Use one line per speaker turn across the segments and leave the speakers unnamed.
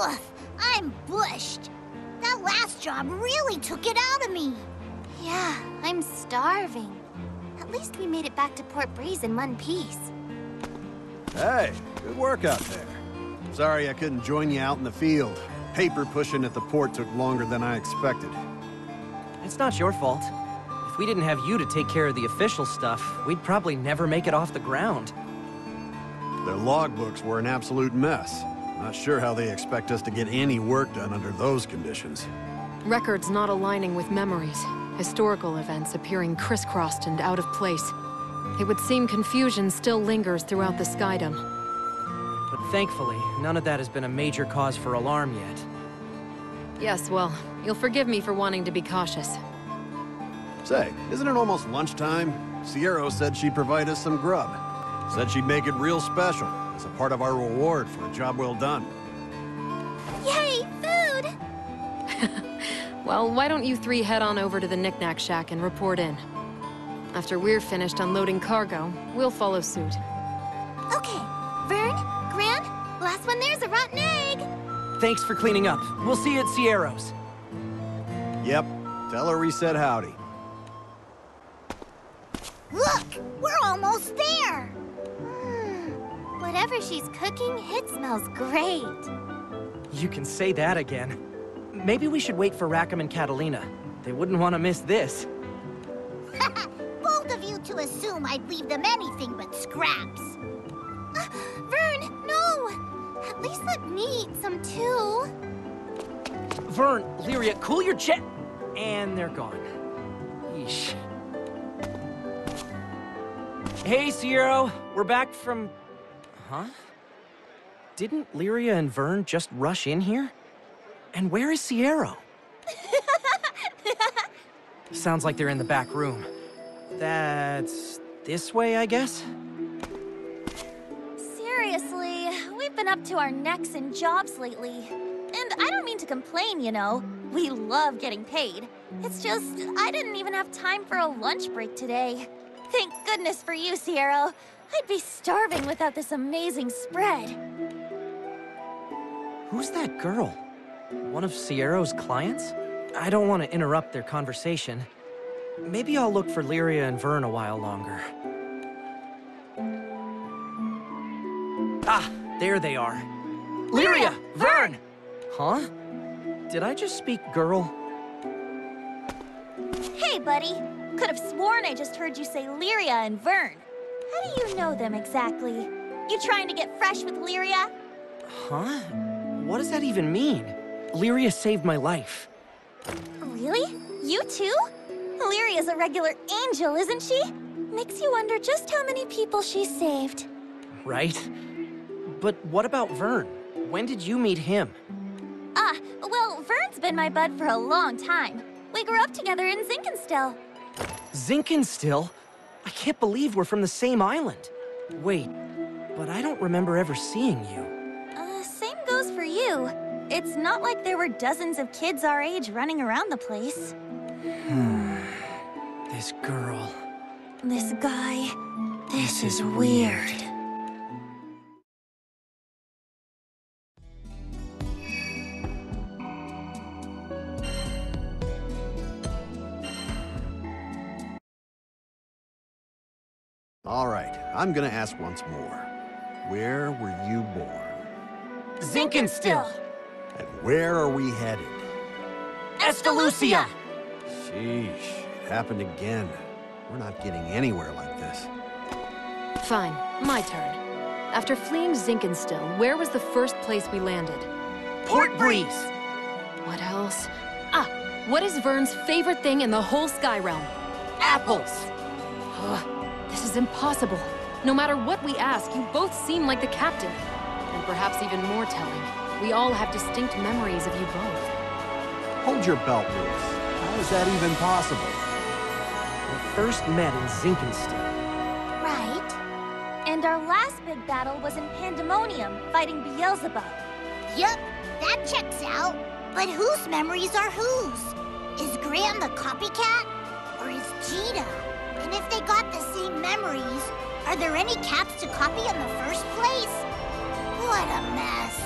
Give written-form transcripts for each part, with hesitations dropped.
Ugh, I'm bushed. That last job really took it out of me.
Yeah, I'm starving. At least we made it back to Port Breeze in one piece.
Hey, good work out there. Sorry I couldn't join you out in the field. Paper pushing at the port took longer than I expected.
It's not your fault. If we didn't have you to take care of the official stuff, we'd probably never make it off the ground.
Their logbooks were an absolute mess. Not sure how they expect us to get any work done under those conditions.
Records not aligning with memories. Historical events appearing crisscrossed and out of place. It would seem confusion still lingers throughout the Skydom.
But thankfully, none of that has been a major cause for alarm yet.
Yes, well, you'll forgive me for wanting to be cautious.
Say, isn't it almost lunchtime? Sierra said she'd provide us some grub. Said she'd make it real special, as a part of our reward for a job well done.
Yay, food!
Well, why don't you three head on over to the Knick-Knack Shack and report in? After we're finished unloading cargo, we'll follow suit.
Okay, Vern, Gran, last one there's a rotten egg!
Thanks for cleaning up. We'll see you at Sierra's.
Yep, tell her we said howdy.
Look, we're almost there.
Whatever she's cooking, it smells great.
You can say that again. Maybe we should wait for Rackham and Catalina. They wouldn't want to miss this.
Bold of you to assume I'd leave them anything but scraps.
Vern, no! At least let me eat some too.
Vern, Lyria, cool your jet! And they're gone. Yeesh. Hey, Sierra! We're back from... Huh? Didn't Lyria and Vern just rush in here? And where is Sierra? Sounds like they're in the back room. That's... this way, I guess?
Seriously, we've been up to our necks in jobs lately. And I don't mean to complain, you know. We love getting paid. It's just, I didn't even have time for a lunch break today. Thank goodness for you, Sierra. I'd be starving without this amazing spread.
Who's that girl? One of Sierra's clients? I don't want to interrupt their conversation. Maybe I'll look for Lyria and Vern a while longer. Ah, there they are. Lyria! Vern! Huh? Did I just speak girl?
Hey, buddy. Could have sworn I just heard you say Lyria and Vern. How do you know them exactly? You trying to get fresh with Lyria?
Huh? What does that even mean? Lyria saved my life.
Really? You too? Lyria's a regular angel, isn't she? Makes you wonder just how many people she saved.
Right? But what about Vern? When did you meet him?
Well, Vern's been my bud for a long time. We grew up together in Zinkenstill.
Zinkenstill? I can't believe we're from the same island. Wait, but I don't remember ever seeing you.
Same goes for you. It's not like there were dozens of kids our age running around the place.
This girl.
This guy. This is weird.
All right, I'm gonna ask once more. Where were you born?
Zinkenstill!
And where are we headed?
Estalucia!
Sheesh, it happened again. We're not getting anywhere like this.
Fine, my turn. After fleeing Zinkenstill, where was the first place we landed?
Port Breeze!
What else? Ah, what is Vern's favorite thing in the whole Sky Realm?
Apples!
This is impossible. No matter what we ask, you both seem like the captain. And perhaps even more telling, we all have distinct memories of you both.
Hold your belt, Bruce. How is that even possible?
We first met in Zinkenstill.
Right. And our last big battle was in Pandemonium, fighting Beelzebub.
Yup, that checks out. But whose memories are whose? Is Gran the copycat? Or is Jita? And if they got the same memories, are there any caps to copy in the first place? What a mess.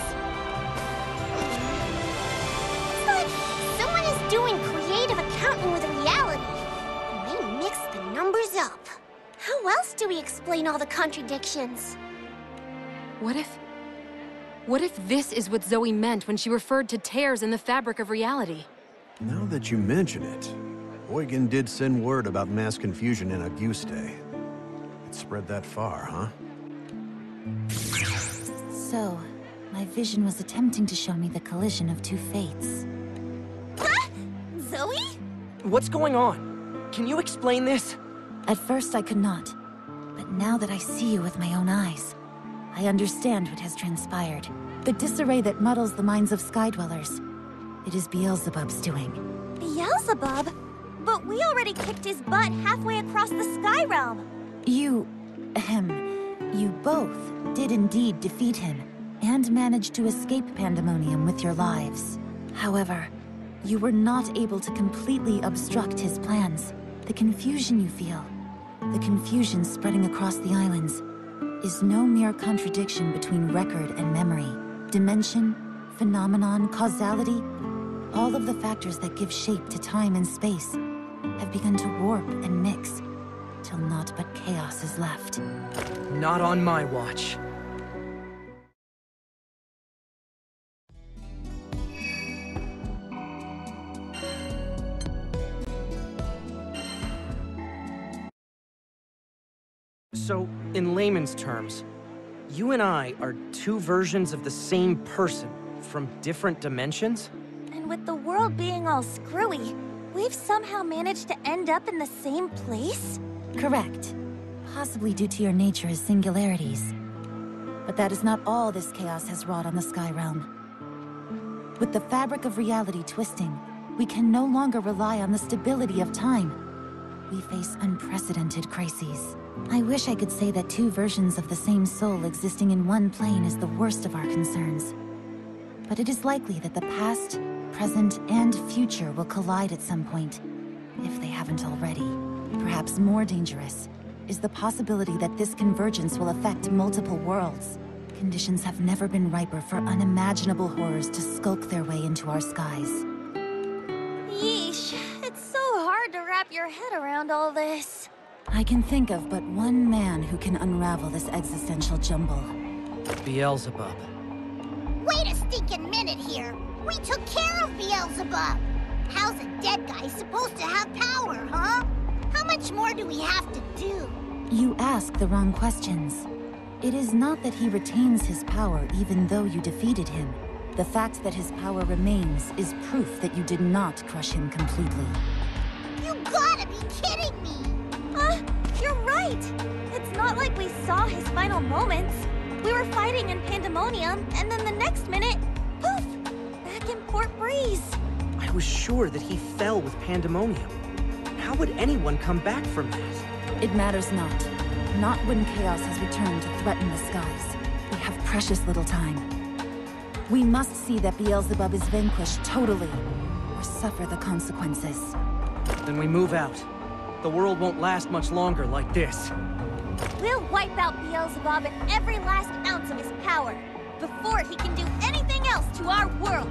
we explain all the contradictions?
What if this is what Zoe meant when she referred to tears in the fabric of reality?
Now that you mention it, Eugen did send word about mass confusion in Auguste. It spread that far, huh?
So, my vision was attempting to show me the collision of two fates.
Huh? Zoe?
What's going on? Can you explain this?
At first I could not, but now that I see you with my own eyes, I understand what has transpired. The disarray that muddles the minds of Skydwellers. It is Beelzebub's doing.
Beelzebub? But we already kicked his butt halfway across the Sky Realm.
You both did indeed defeat him, and managed to escape Pandemonium with your lives. However, you were not able to completely obstruct his plans. The confusion you feel, the confusion spreading across the islands, is no mere contradiction between record and memory. Dimension, phenomenon, causality, all of the factors that give shape to time and space have begun to warp and mix, till naught but chaos is left.
Not on my watch. So, in layman's terms, you and I are two versions of the same person from different dimensions?
And with the world being all screwy, we've somehow managed to end up in the same place?
Correct. Possibly due to your nature as singularities. But that is not all this chaos has wrought on the Sky Realm. With the fabric of reality twisting, we can no longer rely on the stability of time. We face unprecedented crises. I wish I could say that two versions of the same soul existing in one plane is the worst of our concerns. But it is likely that the past, present, and future will collide at some point, if they haven't already. Perhaps more dangerous is the possibility that this convergence will affect multiple worlds. Conditions have never been riper for unimaginable horrors to skulk their way into our skies.
Yeesh, it's so hard to wrap your head around all this.
I can think of but one man who can unravel this existential jumble.
Beelzebub.
Wait a stinking minute here. We took care of Beelzebub. How's a dead guy supposed to have power, huh? How much more do we have to do?
You ask the wrong questions. It is not that he retains his power even though you defeated him. The fact that his power remains is proof that you did not crush him completely.
You gotta be kidding me!
You're right! It's not like we saw his final moments. We were fighting in Pandemonium, and then the next minute, poof! Back in Port Breeze.
I was sure that he fell with Pandemonium. How would anyone come back from that?
It matters not. Not when chaos has returned to threaten the skies. We have precious little time. We must see that Beelzebub is vanquished totally, or suffer the consequences.
Then we move out. The world won't last much longer like this.
We'll wipe out Beelzebub and every last ounce of his power, before he can do anything else to our world.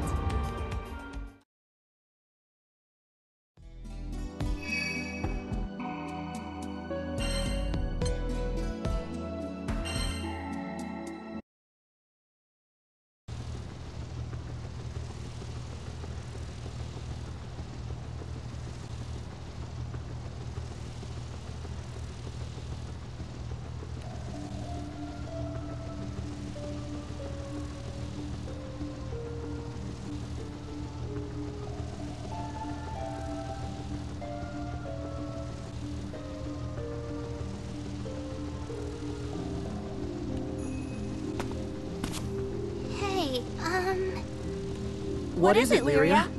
What is it, Lyria?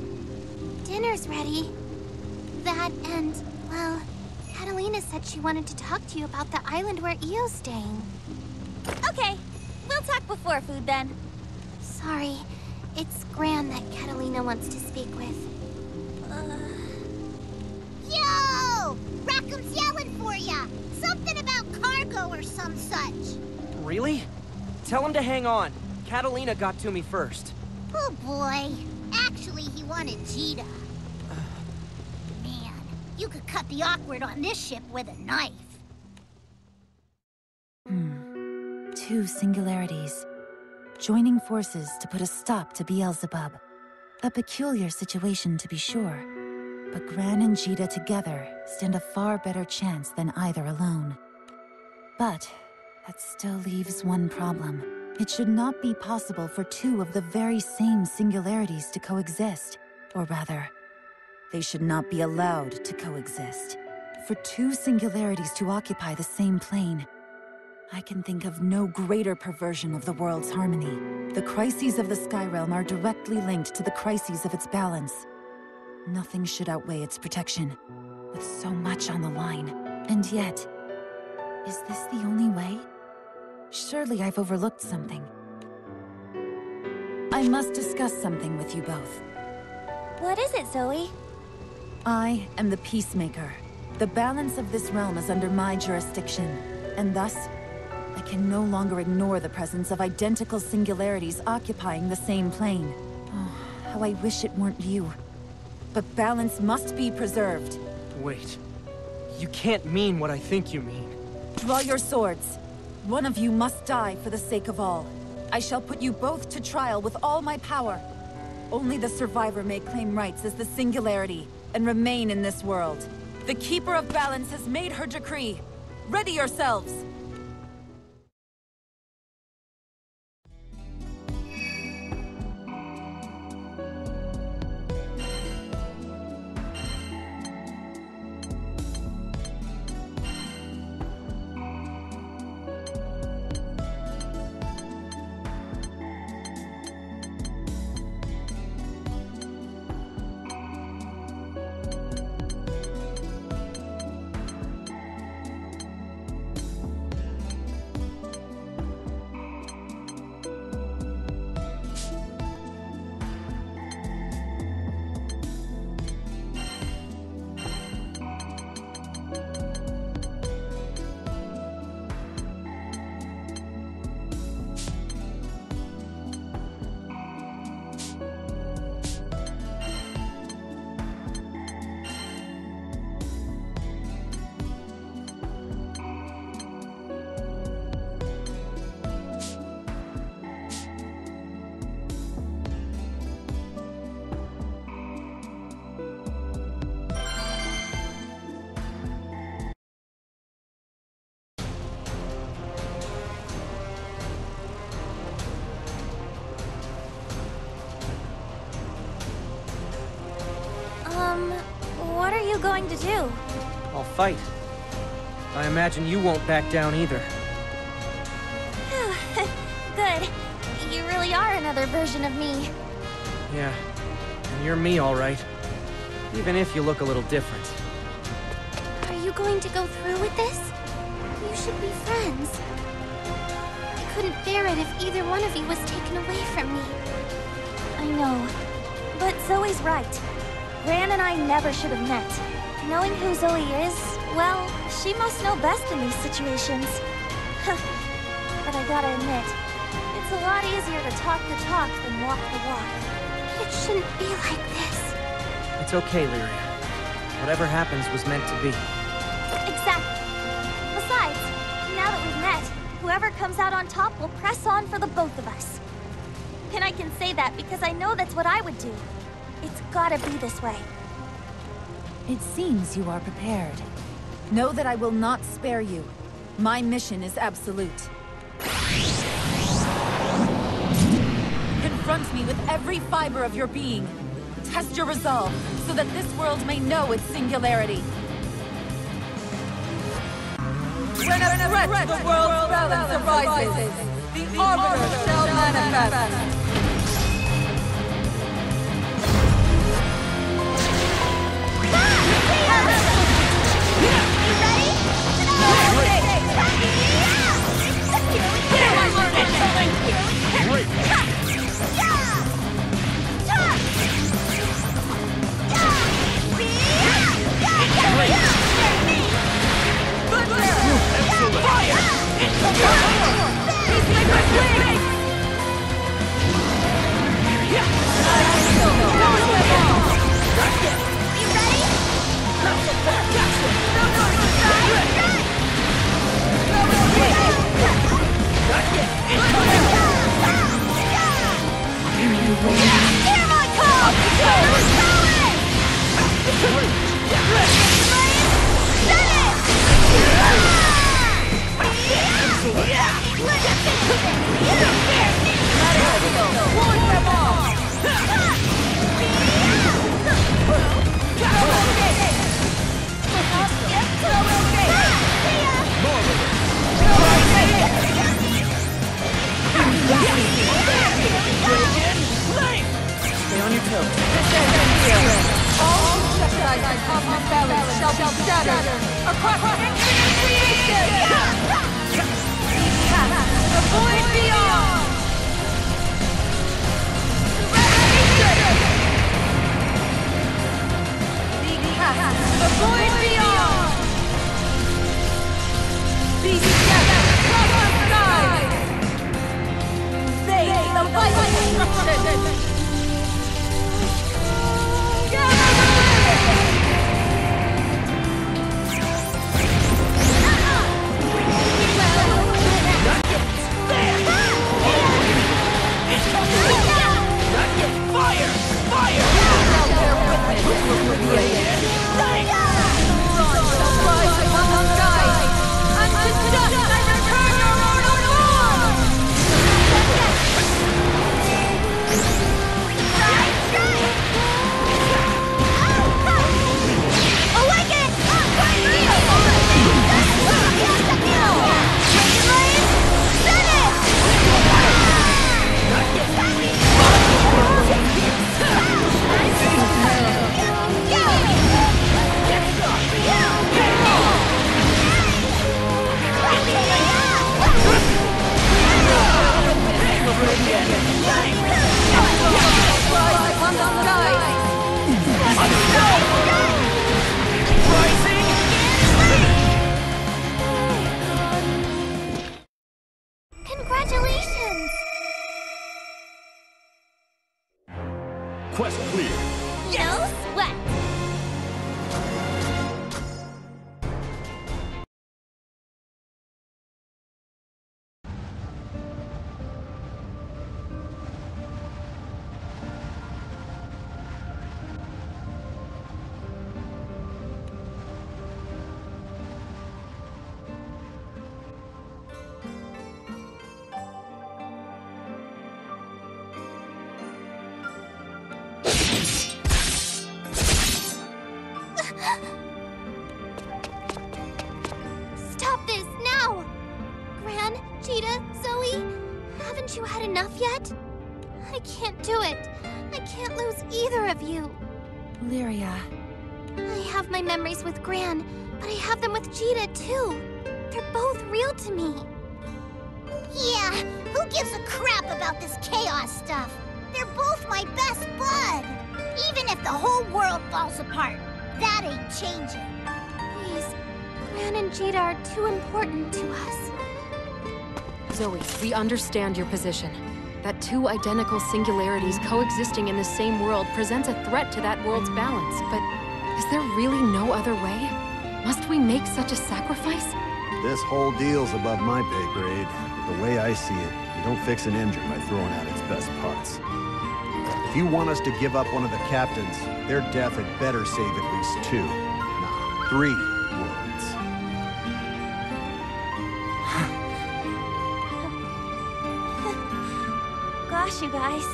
Dinner's ready. That and, well, Catalina said she wanted to talk to you about the island where Eo's staying.
Okay, we'll talk before food then.
Sorry, it's Gran that Catalina wants to speak with.
Yo! Rackham's yelling for ya! Something about cargo or some such.
Really? Tell him to hang on. Catalina got to me first.
Oh boy. Actually, he wanted Jita. Man, you could cut the awkward on this ship with a knife.
two singularities, joining forces to put a stop to Beelzebub. A peculiar situation to be sure, but Gran and Jita together stand a far better chance than either alone. But that still leaves one problem. It should not be possible for two of the very same singularities to coexist. Or rather, they should not be allowed to coexist. For two singularities to occupy the same plane, I can think of no greater perversion of the world's harmony. The crises of the Sky Realm are directly linked to the crises of its balance. Nothing should outweigh its protection, with so much on the line. And yet, is this the only way? Surely I've overlooked something. I must discuss something with you both.
What is it, Zoe?
I am the Peacemaker. The balance of this realm is under my jurisdiction, and thus, I can no longer ignore the presence of identical singularities occupying the same plane. Oh, how I wish it weren't you. But balance must be preserved.
Wait. You can't mean what I think you mean.
Draw your swords. One of you must die for the sake of all. I shall put you both to trial with all my power. Only the survivor may claim rights as the singularity and remain in this world. The Keeper of Balance has made her decree. Ready yourselves!
What are you going to do?
I'll fight. I imagine you won't back down either.
Good. You really are another version of me.
Yeah, and you're me all right. Even if you look a little different.
Are you going to go through with this? You should be friends. I couldn't bear it if either one of you was taken away from me.
I know. But Zoe's right. Gran and I never should have met. Knowing who Zoe is, well, she must know best in these situations. But I gotta admit, it's a lot easier to talk the talk than walk the walk.
It shouldn't be like this.
It's okay, Lyria. Whatever happens was meant to be.
Exactly. Besides, now that we've met, whoever comes out on top will press on for the both of us. And I can say that because I know that's what I would do. It's gotta be this way.
It seems you are prepared. Know that I will not spare you. My mission is absolute. Confront me with every fiber of your being. Test your resolve, so that this world may know its singularity. When a threat to the world's balance arises, the Arbiter shall manifest.
shall shatter across infinite creation! The void beyond! The void beyond! Be scattered across the sky! They, the vital destruction!
Fire! Fire!
Rise upon the skies! Unto dust I return your mortal form!
Awaken!
Rise upon the skies!
Congratulations!
Quest clear.
No sweat!
Stop this, now! Gran, Cheetah, Zoe, haven't you had enough yet? I can't do it. I can't lose either of you.
Lyria.
I have my memories with Gran, but I have them with Cheetah too. They're both real to me.
Yeah, who gives a crap about this chaos stuff? They're both my best bud. Even if the whole world falls apart, that ain't changing.
Please, Gran and Cheetah are too important to us.
Zoe, we understand your position. That two identical singularities coexisting in the same world presents a threat to that world's balance, but is there really no other way? Must we make such a sacrifice?
This whole deal's above my pay grade. The way I see it, you don't fix an engine by throwing out its best parts. If you want us to give up one of the captains, their death had better save at least 2, no, 3 worlds.
Gosh, you guys.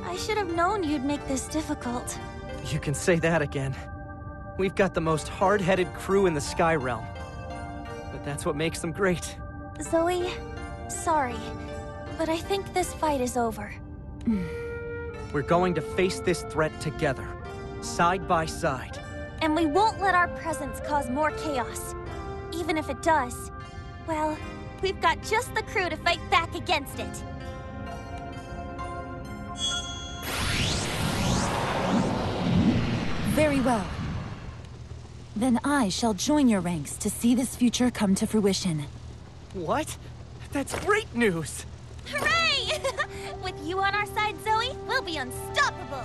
I should have known you'd make this difficult.
You can say that again. We've got the most hard-headed crew in the Sky Realm. But that's what makes them great.
Zoe, sorry, but I think this fight is over.
We're going to face this threat together, side by side.
And we won't let our presence cause more chaos. Even if it does, well, we've got just the crew to fight back against it.
Very well. Then I shall join your ranks to see this future come to fruition.
What? That's great news!
Hooray! With you on our side, Zoe, we'll be unstoppable!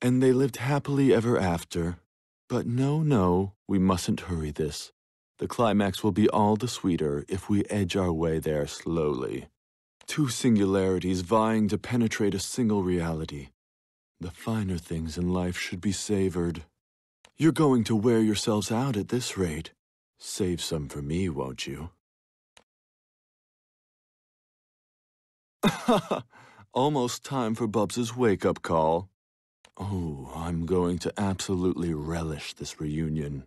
And they lived happily ever after. But no, we mustn't hurry this. The climax will be all the sweeter if we edge our way there slowly. Two singularities vying to penetrate a single reality. The finer things in life should be savored. You're going to wear yourselves out at this rate. Save some for me, won't you? Almost time for Bubs' wake-up call. Oh, I'm going to absolutely relish this reunion.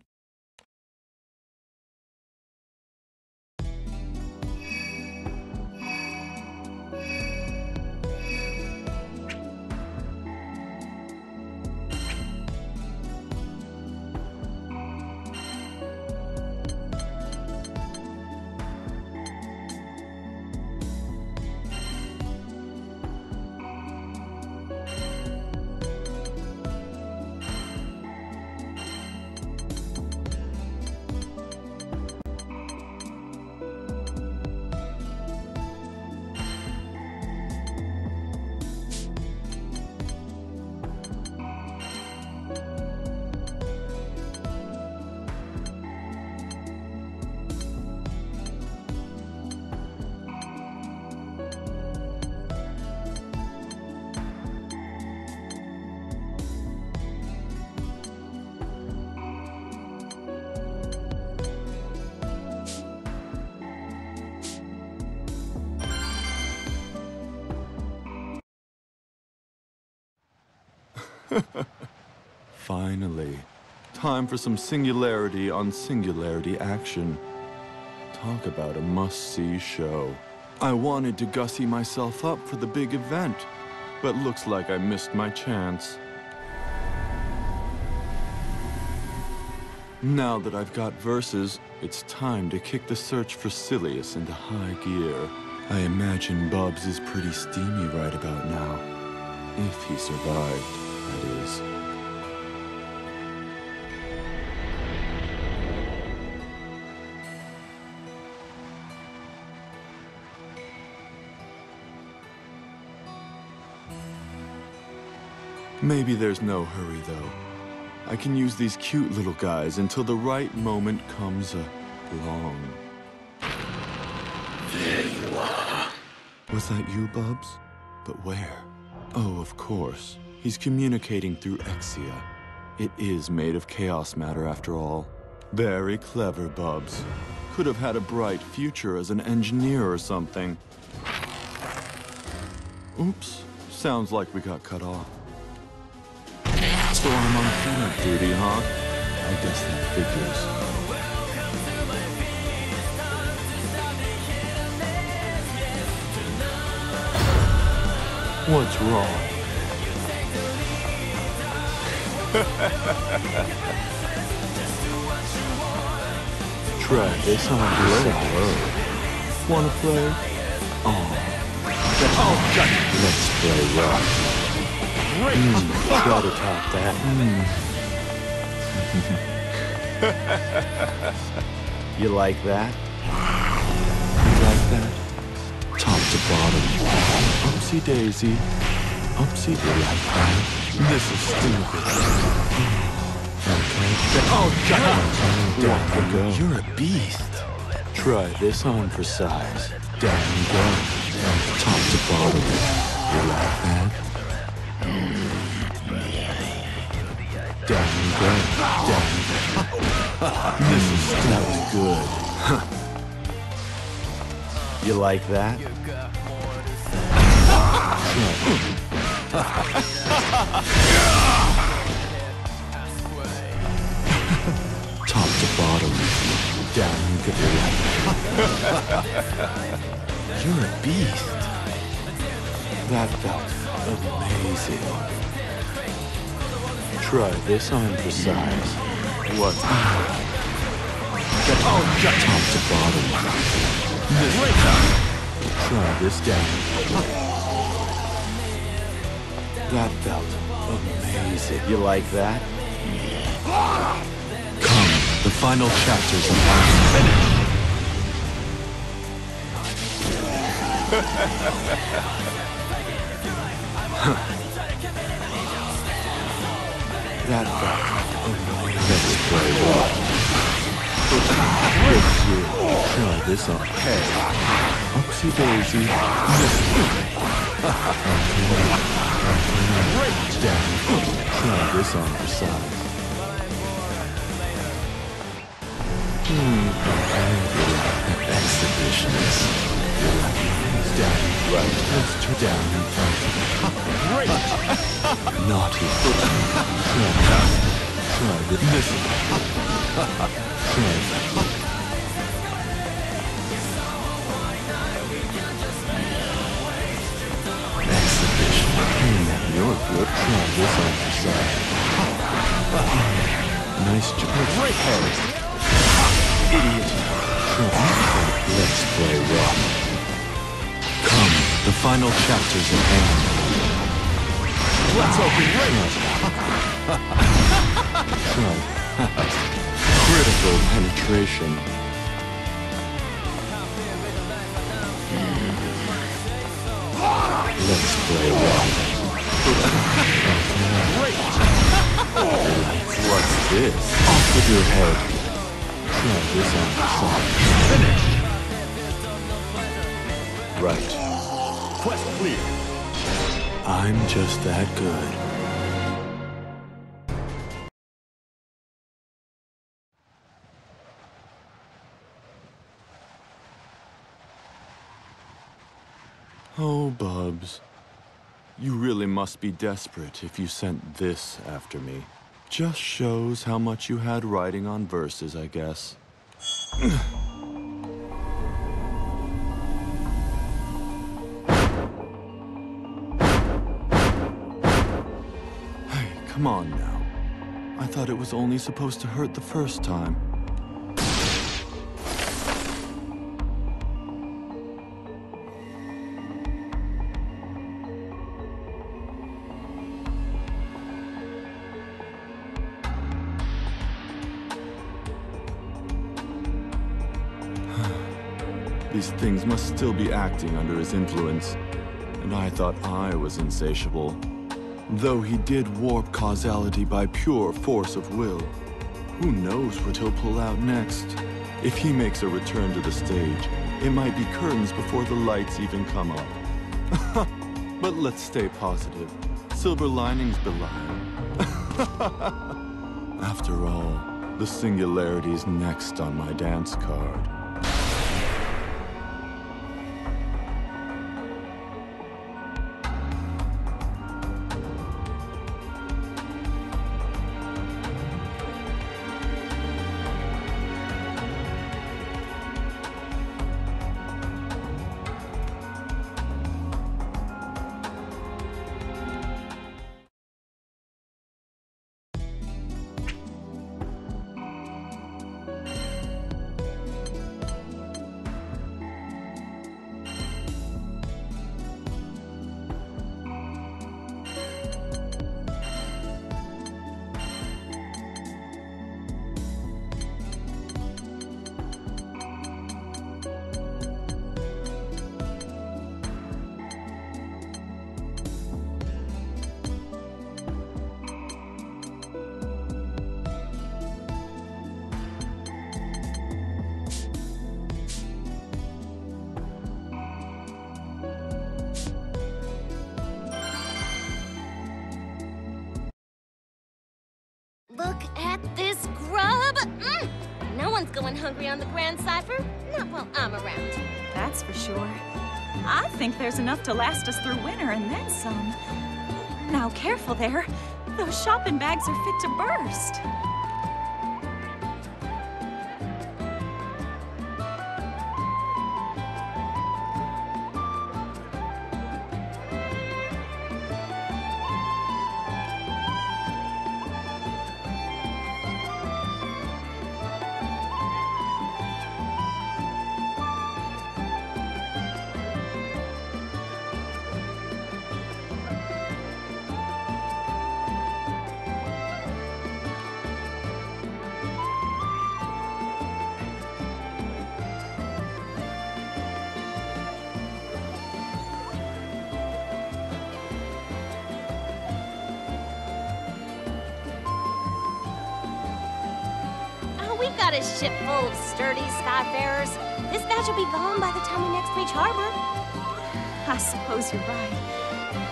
Finally, time for some singularity on singularity action. Talk about a must-see show. I wanted to gussy myself up for the big event, but looks like I missed my chance. Now that I've got verses, it's time to kick the search for Silius into high gear. I imagine Bubs is pretty steamy right about now. If he survived, that is. Maybe there's no hurry, though. I can use these cute little guys until the right moment comes along.
There you are.
Was that you, Bubs? But where? Oh, of course. He's communicating through Exia. It is made of chaos matter, after all. Very clever, Bubs. Could have had a bright future as an engineer or something. Oops. Sounds like we got cut off. So I'm on cleanup duty, huh? I guess that figures. What's wrong? Try this on Hello. Wanna play? Let's play rock. Try to top that. You like that? You like that? Top to bottom. Upsy daisy. Upsy daisy. This is stupid. Okay. Oh, God! Down you go. You're a beast. Try this on for size. Down you go. Top to bottom. You like that? Down you go. Down. That was good. You like that? Top to bottom. Down you go. You're a beast. That felt amazing. Try this on for size. What? Oh, top to bottom. Try this down. That felt amazing. You like that? Come, the final chapters are about to finish. that fact. Let's play rock. Try this on. Hey. Oopsie daisy. Down. Try this on for size. Exhibitionist. Down. Right. Let's turn down in front. Great. Naughty. Try this. Listen. Try that. Exhibition. You're good. Try this on your side. Nice job. Great head. Idiot. Let's play rock. Come, the final chapters at hand. Let's open right. Critical penetration. Let's play rock. What's this? Off with your head. Try this on the side. Finish! Right. Quest clear. I'm just that good. Oh, Bubs. You really must be desperate if you sent this after me. Just shows how much you had writing on verses, I guess. Hey, come on now. I thought it was only supposed to hurt the first time. These things must still be acting under his influence, and I thought I was insatiable. Though he did warp causality by pure force of will. Who knows what he'll pull out next? If he makes a return to the stage, it might be curtains before the lights even come up. But let's stay positive. Silver linings belie. After all, the singularity's next on my dance card.
Look at this grub! No one's going hungry on the Grand Cipher. Not while I'm around.
That's for sure. I think there's enough to last us through winter and then some. Now careful there. Those shopping bags are fit to burst.
We've got a ship full of sturdy skyfarers. This batch will be gone by the time we next reach harbor.
I suppose you're right.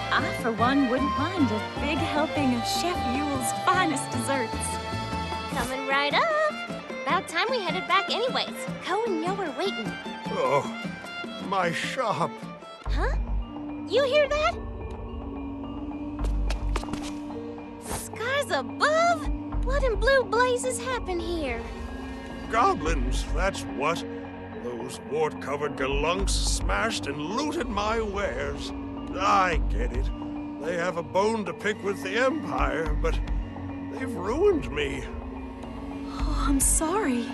I, for one, wouldn't mind a big helping of Chef Yule's finest desserts.
Coming right up. About time we headed back anyways. Ko and Yo are waiting.
Oh, my shop.
Huh? You hear that? Skies above? What in blue blazes happened here?
Goblins, that's what. Those wart-covered galunks smashed and looted my wares. I get it. They have a bone to pick with the Empire, but they've ruined me.
Oh, I'm sorry.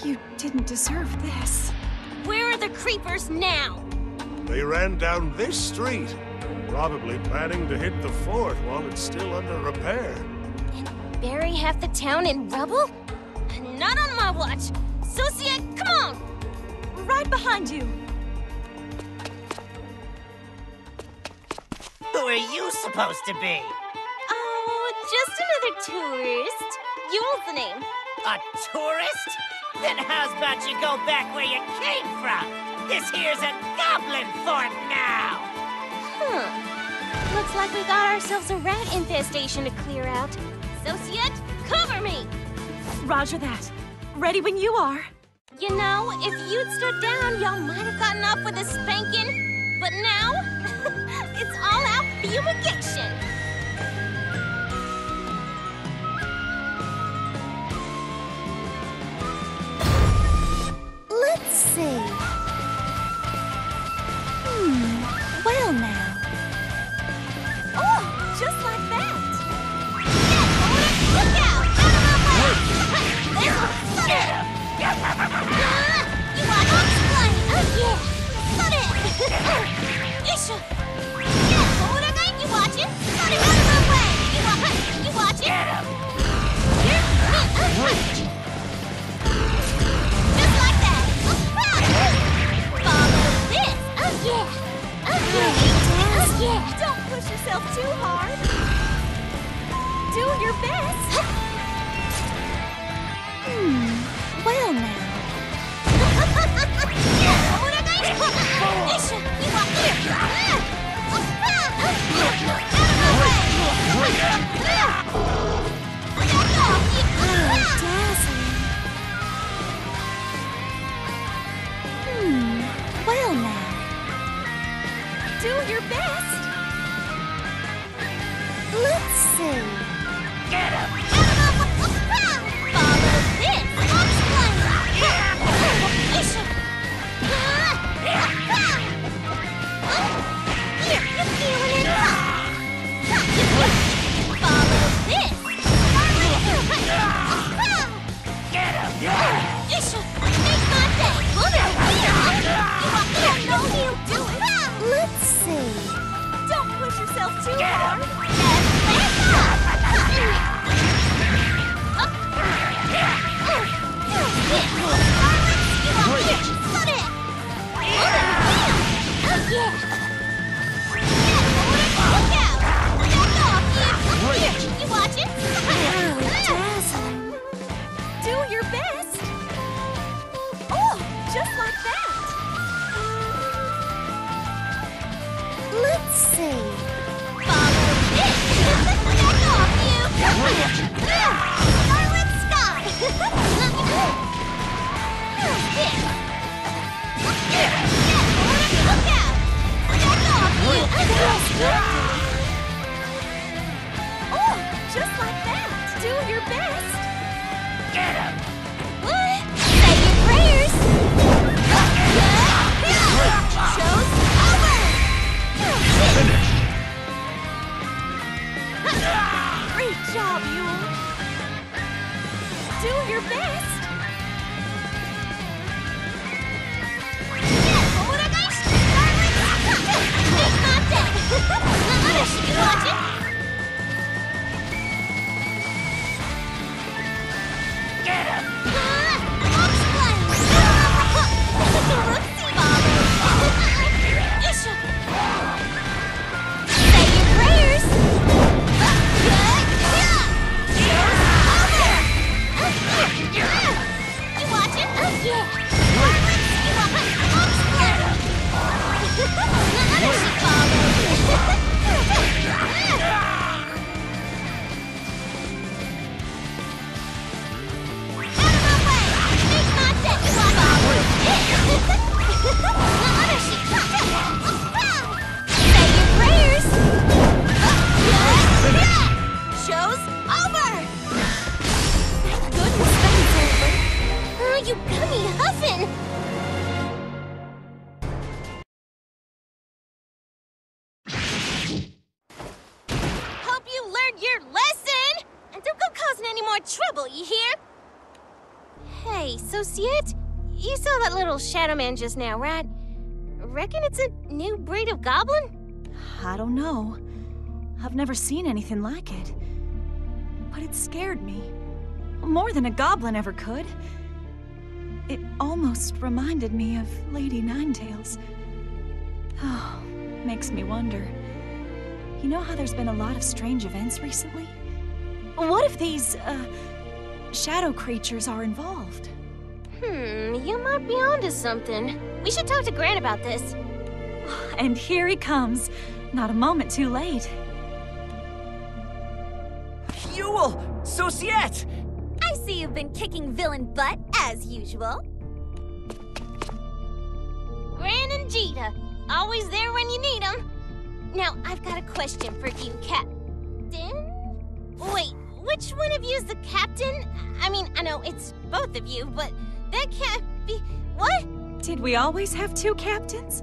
You didn't deserve this.
Where are the creepers now?
They ran down this street, probably planning to hit the fort while it's still under repair.
Bury half the town in rubble? Not on my watch. Associate, come on!
Right behind you.
Who are you supposed to be?
Oh, just another tourist. Yule's the name.
A tourist? Then how's about you go back where you came from? This here's a goblin fort now!
Huh. Looks like we got ourselves a rat infestation to clear out. Associate, cover me!
Roger that. Ready when you are.
You know, if you'd stood down, y'all might have gotten up with a spanking. But now, it's all out fumigation. Let's see. Well now.
Oh, just like that.
Look out! Out of my way! Cut it! You want to explain? Oh yeah! Cut it! Isha! Yeah, Oregon, you watching? Cut it out of my way! You watching? Get him! Just like that! Follow this! Oh yeah! Oh yeah! Oh yeah!
Don't push yourself too hard. Do your best.
Well now. Isha, you want here? Well now.
Do your best.
Let's see.
Get him!
Follow this. Explain. Isha. Here, you feeling it? Follow this.
Get him!
Isha, make my day. You know you do it. Let's see.
Don't push yourself too hard. Do your best. Oh, just like that.
Let's see. Follow this. Back off, you. Scarlet Sky. This. Look out. Back off, you.
Oh, just like that. Do your best.
Get him!
What? Say your prayers. Show's over.
Great job, Yule. Do your best.
Show's over! Thank goodness that's over. Oh, you got me huffing! Hope you learned your lesson! And don't go causing any more trouble, you hear? Hey, Societte, you saw that little shadow man just now, right? Reckon it's a new breed of goblin?
I don't know. I've never seen anything like it. But it scared me. More than a goblin ever could. It almost reminded me of Lady Ninetails. Oh, makes me wonder. You know how there's been a lot of strange events recently? What if these, shadow creatures are involved?
You might be onto something. We should talk to Gran about this.
And here he comes. Not a moment too late.
Yule! Societte!
I see you've been kicking villain butt, as usual.
Gran and Jita, always there when you need them. Now, I've got a question for you, Captain. Wait, which one of you's the captain? I mean, I know it's both of you, but that can't be... What?
Did we always have two captains?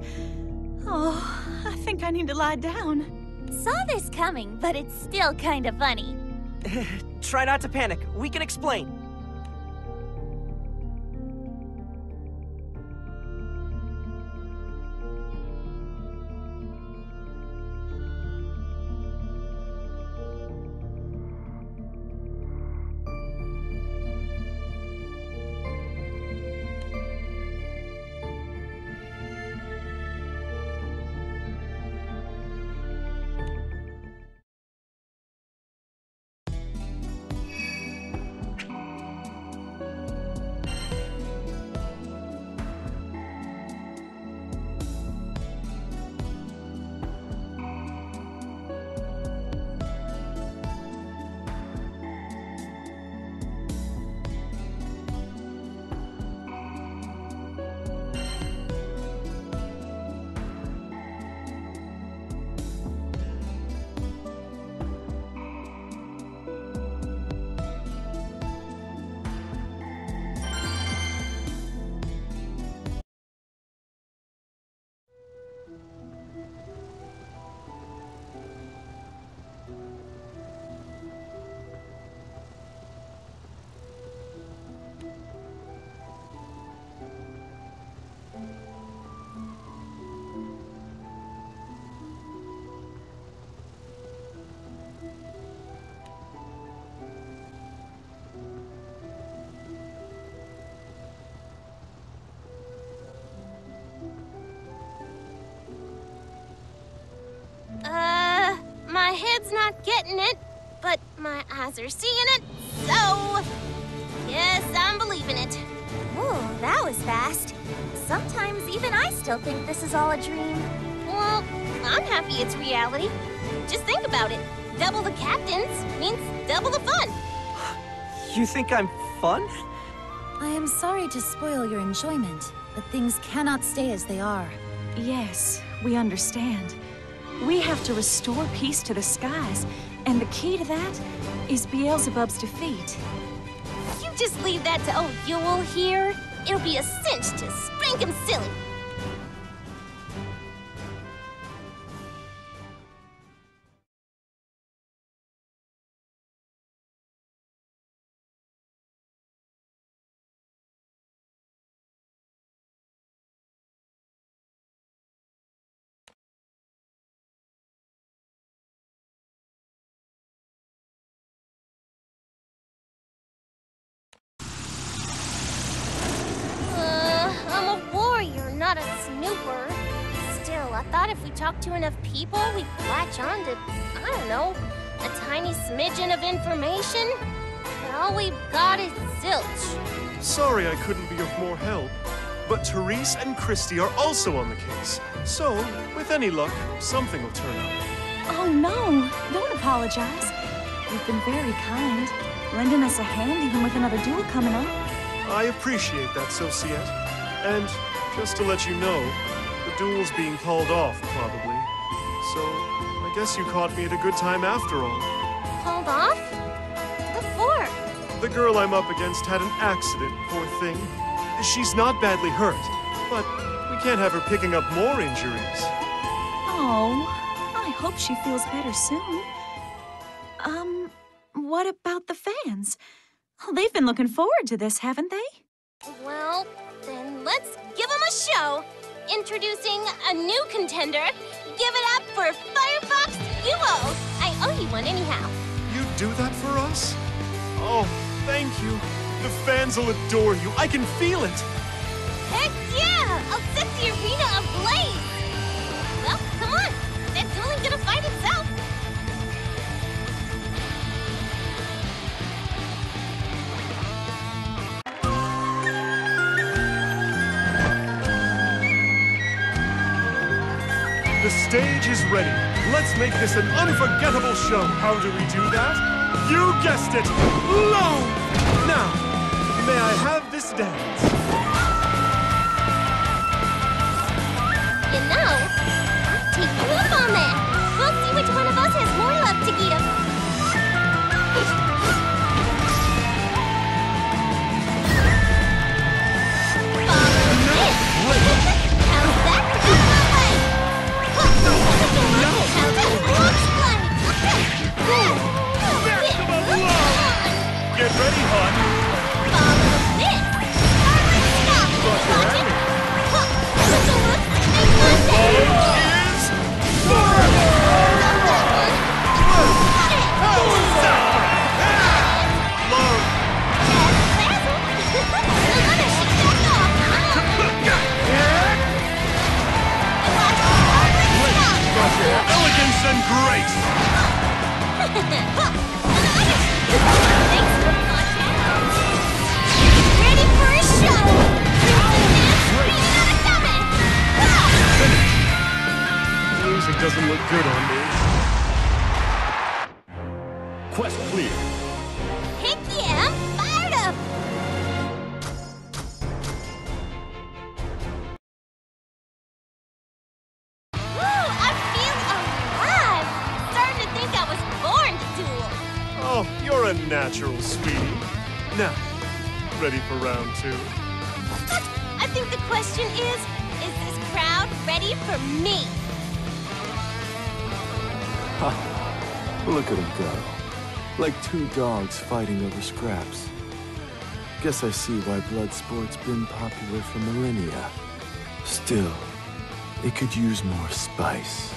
Oh, I think I need to lie down.
Saw this coming, but it's still kind of funny.
Try not to panic. We can explain.
My head's not getting it, but my eyes are seeing it, so... Yes, I'm believing it.
Ooh, that was fast. Sometimes even I still think this is all a dream.
Well, I'm happy it's reality. Just think about it. Double the captains means double the fun.
You think I'm fun?
I am sorry to spoil your enjoyment, but things cannot stay as they are.
Yes, we understand. We have to restore peace to the skies, and the key to that is Beelzebub's defeat.
You just leave that to old Yule here. It'll be a cinch to spank him silly. I'm a warrior, not a snooper. Still, I thought if we talked to enough people, we'd latch on to, I don't know, a tiny smidgen of information. But all we've got is zilch.
Sorry I couldn't be of more help. But Therese and Christy are also on the case. So, with any luck, something will turn up.
Oh no, don't apologize. You've been very kind, lending us a hand even with another duel coming up.
I appreciate that, Societte. And just to let you know, the duel's being called off, probably. So, I guess you caught me at a good time after all.
Called off? What for?
The girl I'm up against had an accident, poor thing. She's not badly hurt, but we can't have her picking up more injuries.
Oh, I hope she feels better soon. What about the fans? Oh, they've been looking forward to this, haven't they?
Well, then let's give them a show. Introducing a new contender. Give it up for Firefox Duo. I owe you one anyhow.
You do that for us? Oh, thank you. The fans will adore you. I can feel it.
Heck yeah! I'll set the arena ablaze! Well, come on. That dueling's gonna fight itself.
The stage is ready. Let's make this an unforgettable show. How do we do that? You guessed it! Low! Now, may I have this dance?
You know, I'll take you up on that. We'll see which one of us has more love to give. Follow this. How's that for my way? How that looks like.
Maximum love! Get ready, hon.
Follow this. Stop. Watch it. Little look. Make my day.
Is forever! Love! Elegance and grace!
Thanks for watching. Ready for a show?
Losing doesn't look good on me.
Quest clear.
Heck yeah, I'm fired up. Woo, I feel alive. Starting to think I was born to duel.
Oh, you're a natural, sweetie. Now, ready for round 2?
I think the question is this crowd ready for me?
Look at them go. Like two dogs fighting over scraps. Guess I see why blood sport's been popular for millennia. Still, it could use more spice.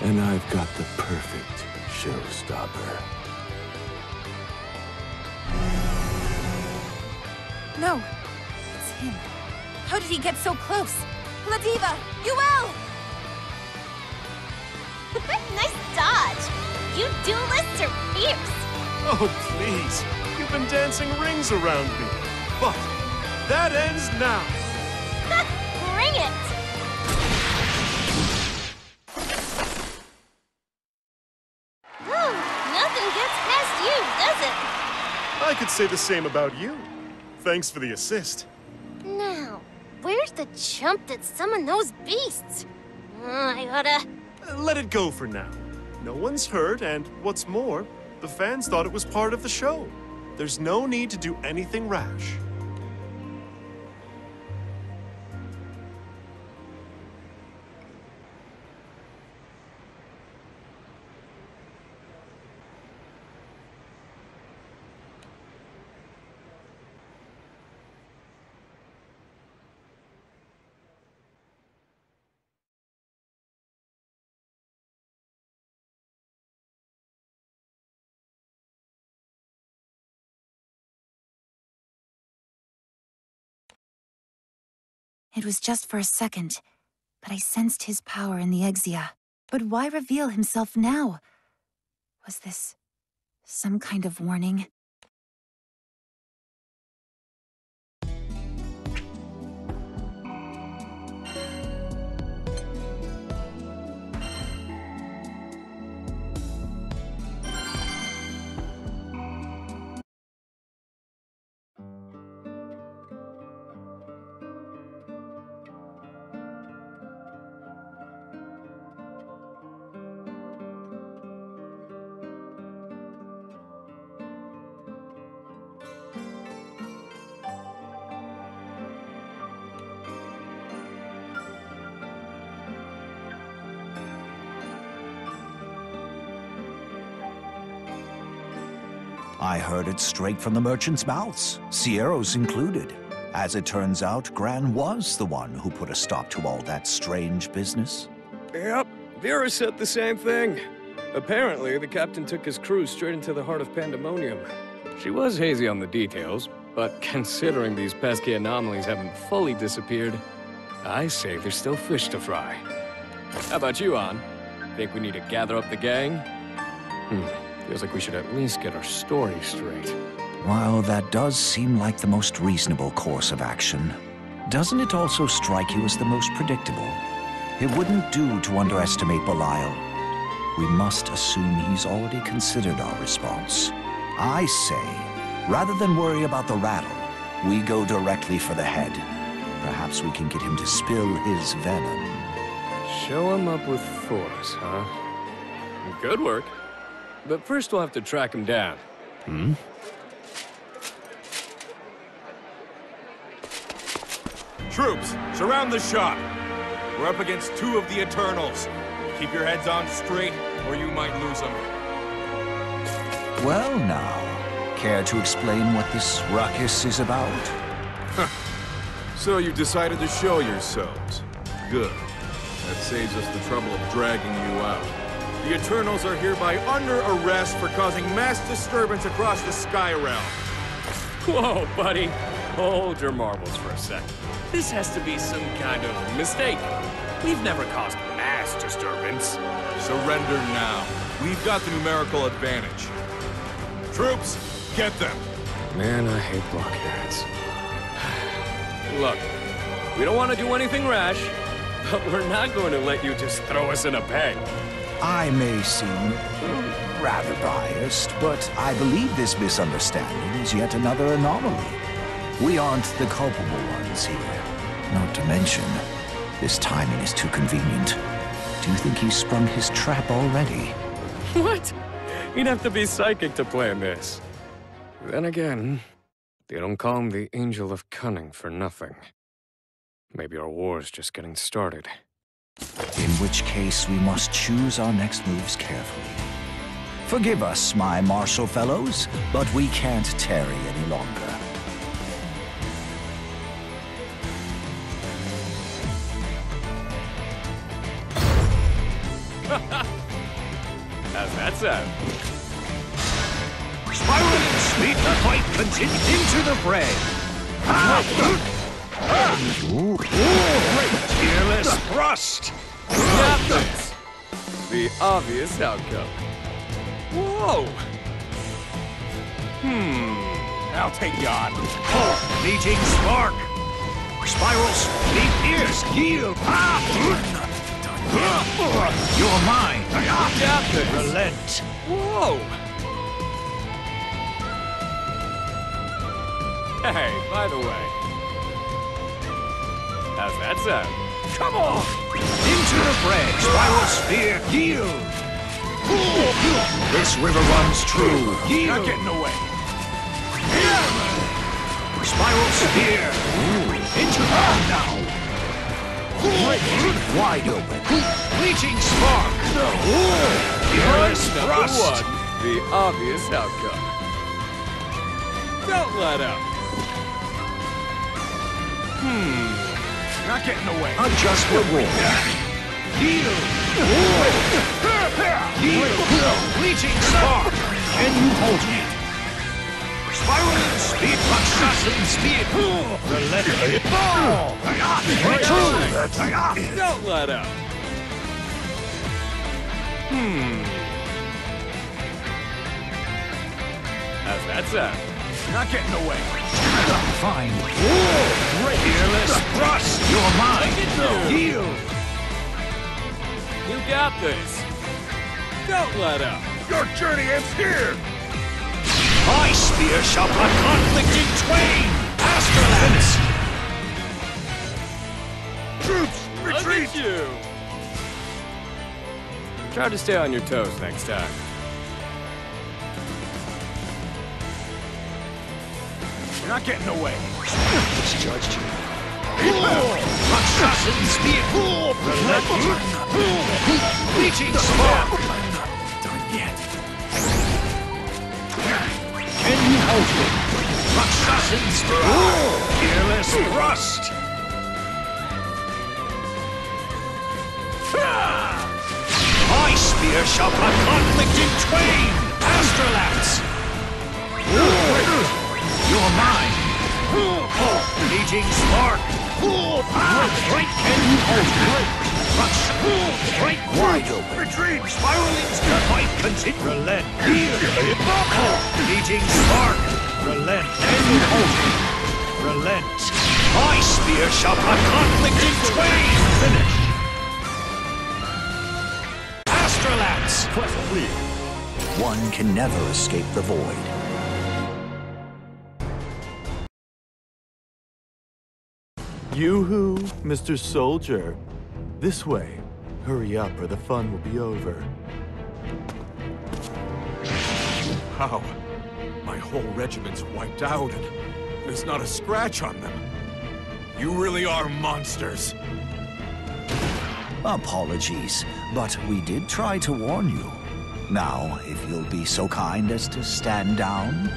And I've got the perfect showstopper.
No, it's him. How did he get so close? La Diva, Yuel!
Nice dodge. You duelists are fierce.
Oh, please. You've been dancing rings around me. But that ends now.
Bring it. Oh, nothing gets past you, does it?
I could say the same about you. Thanks for the assist.
Now, where's the chump that summoned those beasts? I oughta...
Let it go for now. No one's hurt, and what's more, the fans thought it was part of the show. There's no need to do anything rash.
It was just for a second, but I sensed his power in the Exia. But why reveal himself now? Was this some kind of warning?
I heard it straight from the merchants' mouths, Sierra's included. As it turns out, Gran was the one who put a stop to all that strange business.
Yep, Vera said the same thing. Apparently, the captain took his crew straight into the heart of pandemonium. She was hazy on the details, but considering these pesky anomalies haven't fully disappeared, I say there's still fish to fry. How about you, An? Think we need to gather up the gang? Feels like we should at least get our story straight.
While that does seem like the most reasonable course of action, doesn't it also strike you as the most predictable? It wouldn't do to underestimate Belial. We must assume he's already considered our response. I say, rather than worry about the rattle, we go directly for the head. Perhaps we can get him to spill his venom.
Show him up with force, huh? Good work. But first we'll have to track him down.
Troops, surround the shop. We're up against 2 of the Eternals. Keep your heads on straight, or you might lose them.
Well now, care to explain what this ruckus is about?
So you decided to show yourselves. Good. That saves us the trouble of dragging you out. The Eternals are hereby under arrest for causing mass disturbance across the Sky Realm.
Whoa, buddy. Hold your marbles for a sec. This has to be some kind of mistake. We've never caused mass disturbance.
Surrender now. We've got the numerical advantage. Troops, get them!
Man, I hate blockheads. Look, we don't want to do anything rash, but we're not going to let you just throw us in a pen.
I may seem rather biased, but I believe this misunderstanding is yet another anomaly. We aren't the culpable ones here. Not to mention, this timing is too convenient. Do you think he's sprung his trap already?
What? You'd have to be psychic to plan this. Then again, they don't call him the Angel of Cunning for nothing. Maybe our war's just getting started.
In which case, we must choose our next moves carefully. Forgive us, my martial fellows, but we can't tarry any longer.
How's that sound?
Spiraling speed, the fight continues into the fray. Great fearless thrust.
Captains! The obvious outcome.
Whoa!
I'll take you on. Fleeting spark. Spiral speed, pierce, heal. You're mine.
Captains!
Relent.
Whoa!
Hey, by the way, how's that sound?
Come on! Into the fray! Spiral spear, yield! This river runs true. Yield! Not getting away. Spiral spear! Into now! Wide open. Fleeting spark! Fearless thrust!
The obvious outcome. Don't let up.
Not getting away.
A just reward.
Yield! Yield! Fleeting spark! Can you hold me? Spiraling speed, assassin speed! Relentless ball!
Don't let up. How's that sound?
Not getting away.
Fine.
Great fearless thrust! You're mine! Yield!
You got this. Don't let up.
Your journey ends here! My spear shall cut conflict in twain! Astrolance! Troops,
Look
retreat!
at you. Try to stay on your toes next time.
You're not getting away. Misjudged you. Assassin spear! Reaching spark!
Done yet.
halting. Assassin strike. Fearless thrust. My spear shall cut conflict in twain. Astrolabes. You're mine. Raging spark. Strike and strike wide open. Retreat. Spiraling the fight continue. Relent. Raging spark. Relent. And halting. Relent. My spear shall cut conflict in twain. Finish. Astrolabes.
Quest clear. One can never escape the void.
Yoo-hoo, Mr. Soldier. This way. Hurry up or the fun will be over.
How? My whole regiment's wiped out and there's not a scratch on them. You really are monsters.
Apologies, but we did try to warn you. Now, if you'll be so kind as to stand down.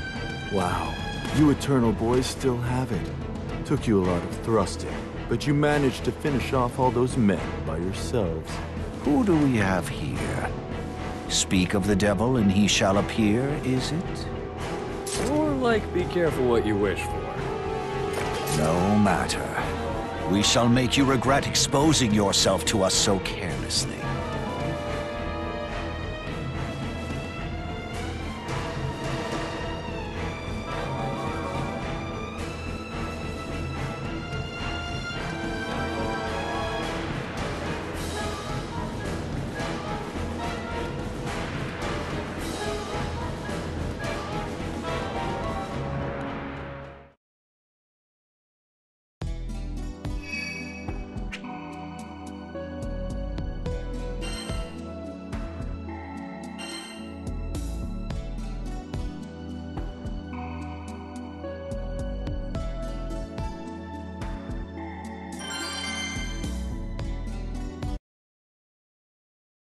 Wow, you Eternal Boys still have it. Took you a lot of thrusting, but you managed to finish off all those men by yourselves.
Who do we have here? Speak of the devil and he shall appear, is it?
Or like, be careful what you wish for.
No matter. We shall make you regret exposing yourself to us so carelessly.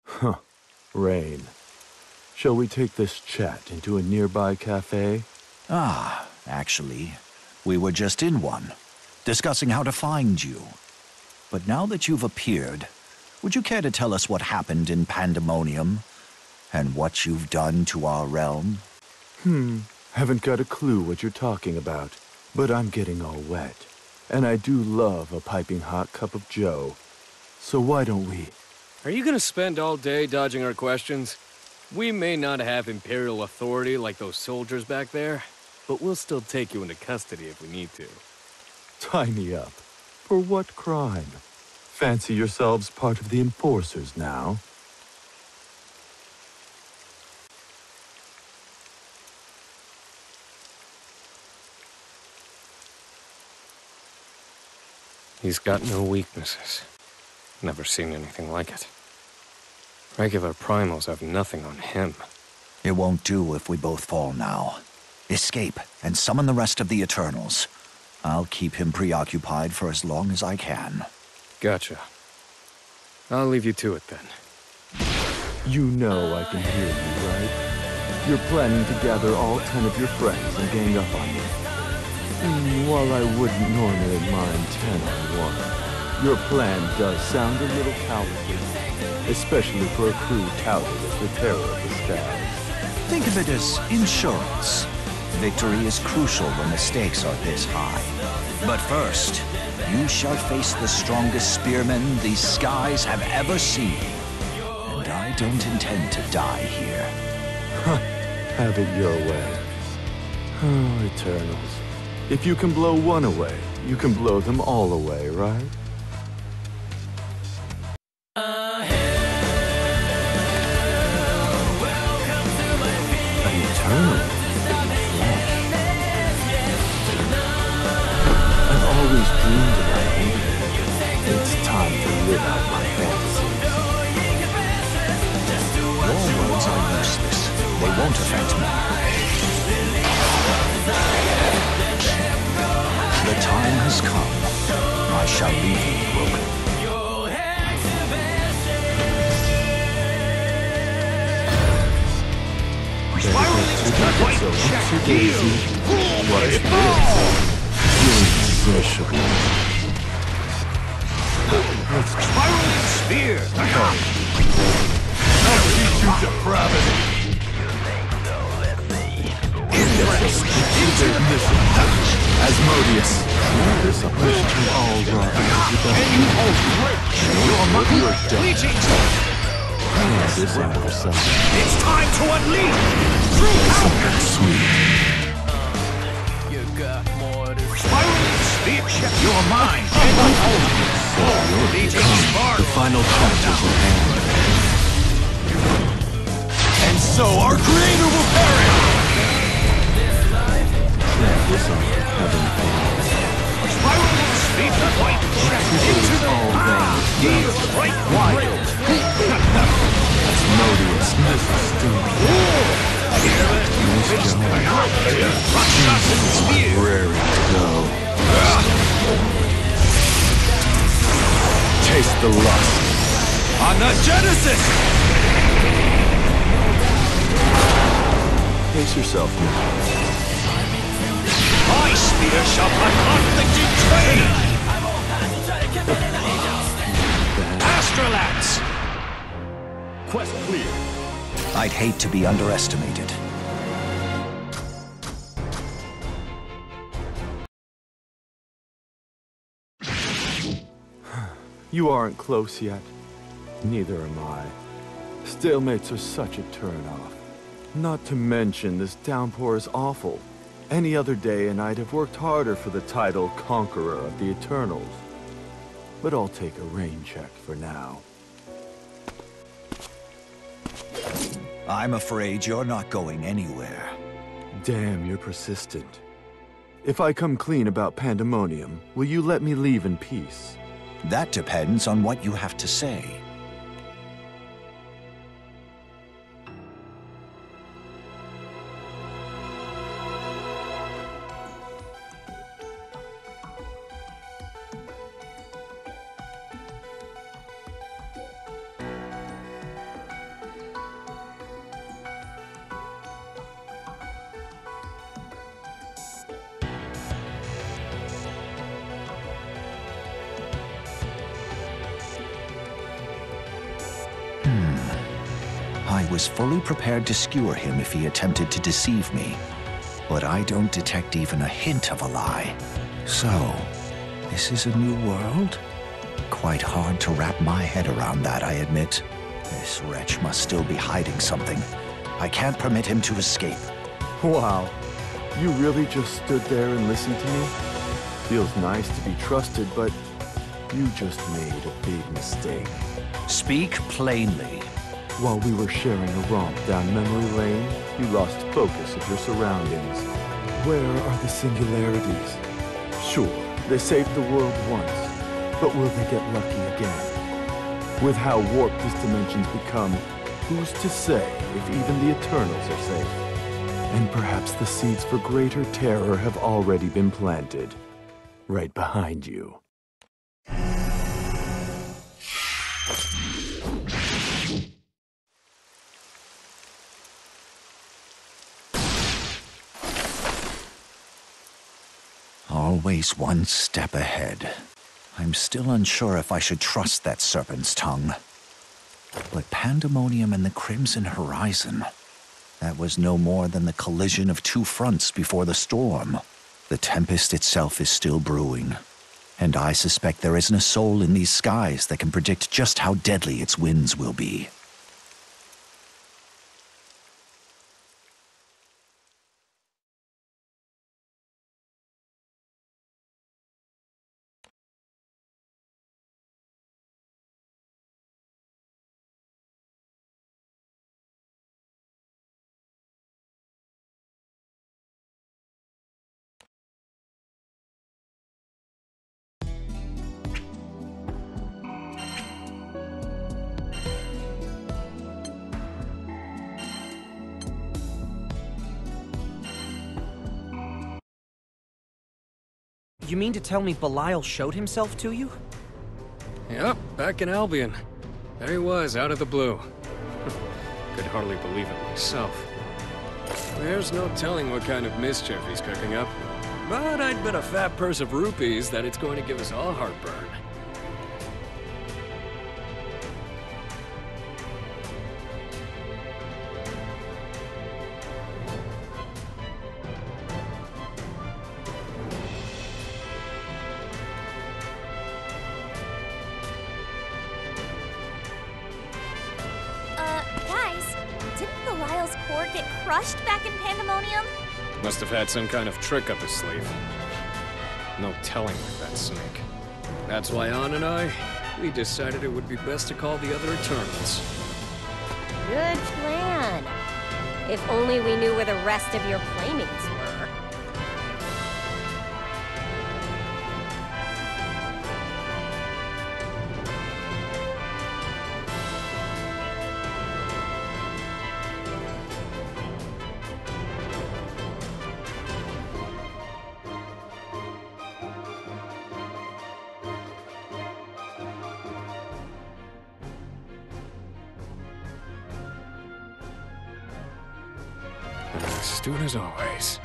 Huh. Rain. Shall we take this chat into a nearby cafe?
Ah, actually, we were just in one, discussing how to find you. But now that you've appeared, would you care to tell us what happened in Pandemonium? And what you've done to our realm?
Haven't got a clue what you're talking about, but I'm getting all wet. And I do love a piping hot cup of joe. So why don't we...
Are you gonna spend all day dodging our questions? We may not have Imperial authority like those soldiers back there, but we'll still take you into custody if we need to.
Tie me up. For what crime? Fancy yourselves part of the Enforcers now?
He's got no weaknesses. Never seen anything like it. Regular primals have nothing on him.
It won't do if we both fall now. Escape and summon the rest of the Eternals. I'll keep him preoccupied for as long as I can.
Gotcha. I'll leave you to it then.
You know I can hear you, right? You're planning to gather all 10 of your friends and gang up on me. While I wouldn't normally mind 10 on 1. Your plan does sound a little cowardly, especially for a crew touted as the terror of the skies.
Think of it as insurance. Victory is crucial when the stakes are this high. But first, you shall face the strongest spearmen these skies have ever seen. And I don't intend to die here.
Have it your way. Oh, Eternals. If you can blow one away, you can blow them all away, right? I've always dreamed about it. It's time to live out my fantasies.
Your words are useless. They won't affect me. The time has come. I shall leave you broken.
Better get to the It's so easy. What is this? Insatiable.
Spiraling spear! I'll teach you depravity!
Asmodeus. This wish to all rock. You're
Bleaching!
this out of sight.
It's time to unleash true power!
Sweet.
Spiraling spear! Your mind! Legion spark!
The final chapters at hand.
And so our creator will perish!
This on heaven falls.
Spiraling spear! White into the gear! Right wild!
Asmodeus, misunderstood. Raring to go. Taste the lust.
On the Genesis!
Pace yourself now.
My spear shall cut conflict in twain! Astrolats! Quest clear.
I'd hate to be underestimated.
You aren't close yet. Neither am I. Stalemates are such a turn-off. Not to mention, this downpour is awful. Any other day and I'd have worked harder for the title Conqueror of the Eternals. But I'll take a rain check for now.
I'm afraid you're not going anywhere.
Damn, you're persistent. If I come clean about Pandemonium, will you let me leave in peace?
That depends on what you have to say. I was fully prepared to skewer him if he attempted to deceive me. But I don't detect even a hint of a lie. So, this is a new world? Quite hard to wrap my head around that, I admit. This wretch must still be hiding something. I can't permit him to escape.
Wow. You really just stood there and listened to me? Feels nice to be trusted, but you just made a big mistake.
Speak plainly.
While we were sharing a romp down memory lane, you lost focus of your surroundings. Where are the singularities? Sure, they saved the world once, but will they get lucky again? With how warped this dimension's become, who's to say if even the Eternals are safe? And perhaps the seeds for greater terror have already been planted. Right behind you.
Always one step ahead. I'm still unsure if I should trust that serpent's tongue. But Pandemonium and the Crimson Horizon, that was no more than the collision of two fronts before the storm. The tempest itself is still brewing, and I suspect there isn't a soul in these skies that can predict just how deadly its winds will be.
You mean to tell me Belial showed himself to you?
Yep, back in Albion. There he was, out of the blue. Could hardly believe it myself. There's no telling what kind of mischief he's cooking up. But I'd bet a fat purse of rupees that it's going to give us all heartburn.
Guys, didn't Belial's core get crushed back in Pandemonium?
Must have had some kind of trick up his sleeve. No telling with that snake. That's why Ann and I, we decided it would be best to call the other Eternals.
Good plan. If only we knew where the rest of your playmates were.
Astute as always.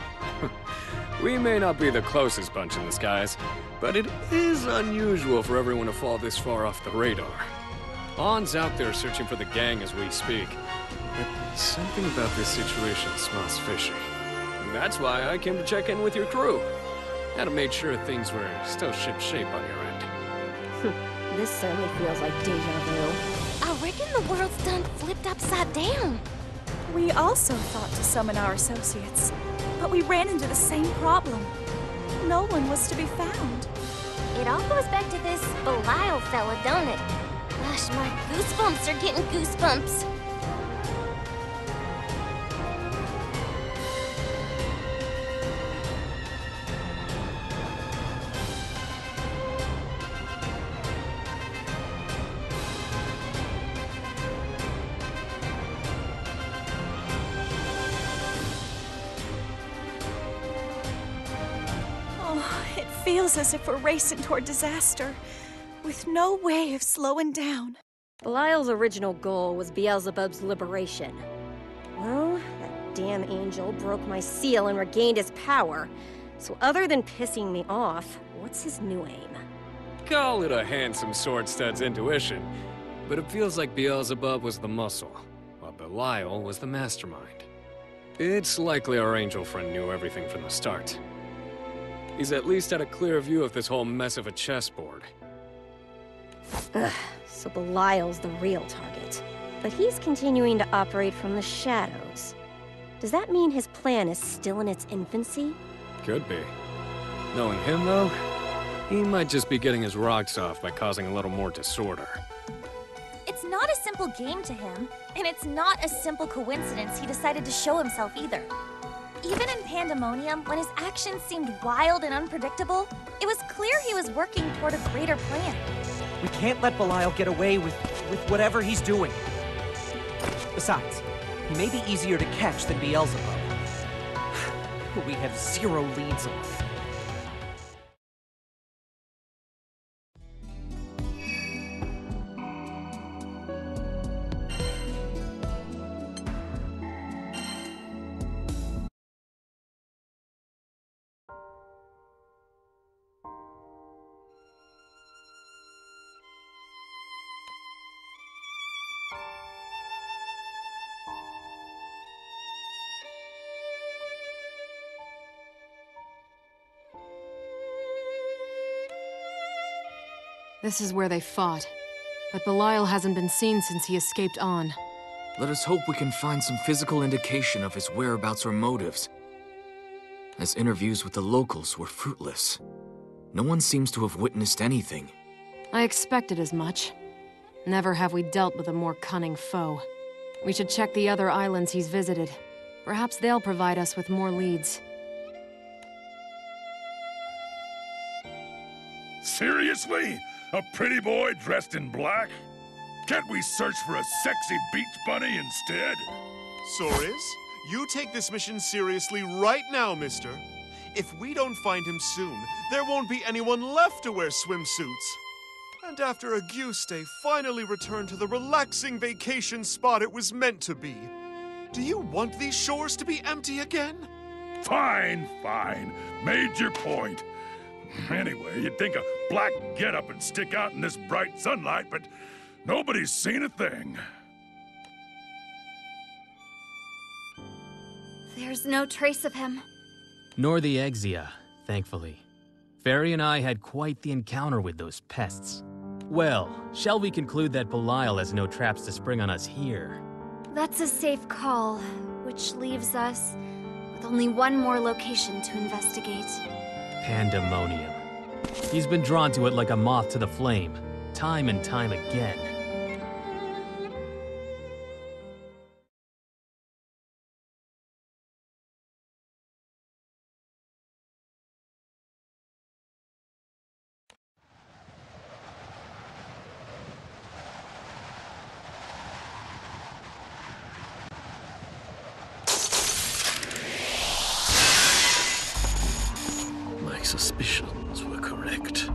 We may not be the closest bunch in the skies, but it is unusual for everyone to fall this far off the radar. Ann's out there searching for the gang as we speak, but something about this situation smells fishy. That's why I came to check in with your crew. Had to make sure things were still ship-shape on your end.
This certainly feels like deja vu. I reckon the world's done flipped upside down.
We also thought to summon our associates, but we ran into the same problem. No one was to be found.
It all goes back to this Belial fella, don't it? Gosh, my goosebumps are getting goosebumps.
Feels as if we're racing toward disaster, with no way of slowing down.
Belial's original goal was Beelzebub's liberation. Well, that damn angel broke my seal and regained his power. So other than pissing me off, what's his new aim?
Call it a handsome sword stud's intuition, but it feels like Beelzebub was the muscle, while Belial was the mastermind. It's likely our angel friend knew everything from the start. He's at least had a clear view of this whole mess of a chessboard.
Ugh, so Belial's the real target. But he's continuing to operate from the shadows. Does that mean his plan is still in its infancy?
Could be. Knowing him, though, he might just be getting his rocks off by causing a little more disorder.
It's not a simple game to him, and it's not a simple coincidence he decided to show himself either. Even in Pandemonium, when his actions seemed wild and unpredictable, it was clear he was working toward a greater plan.
We can't let Belial get away with whatever he's doing. Besides, he may be easier to catch than Beelzebub, who we have zero leads on.
This is where they fought. But Belial hasn't been seen since he escaped on.
Let us hope we can find some physical indication of his whereabouts or motives, as interviews with the locals were fruitless. No one seems to have witnessed anything.
I expected as much. Never have we dealt with a more cunning foe. We should check the other islands he's visited. Perhaps they'll provide us with more leads.
Seriously? A pretty boy dressed in black? Can't we search for a sexy beach bunny instead?
Soris, you take this mission seriously right now, mister. If we don't find him soon, there won't be anyone left to wear swimsuits. And after Auguste finally returned to the relaxing vacation spot it was meant to be, Do you want these shores to be empty again?
Fine, fine. Made your point. Anyway, you'd think a black getup would stick out in this bright sunlight, but nobody's seen a thing.
There's no trace of him.
Nor the Exia, thankfully. Fairy and I had quite the encounter with those pests. Well, shall we conclude that Belial has no traps to spring on us here?
That's a safe call, which leaves us with only one more location to investigate.
Pandemonium. He's been drawn to it like a moth to the flame, time and time again.
My suspicions were correct.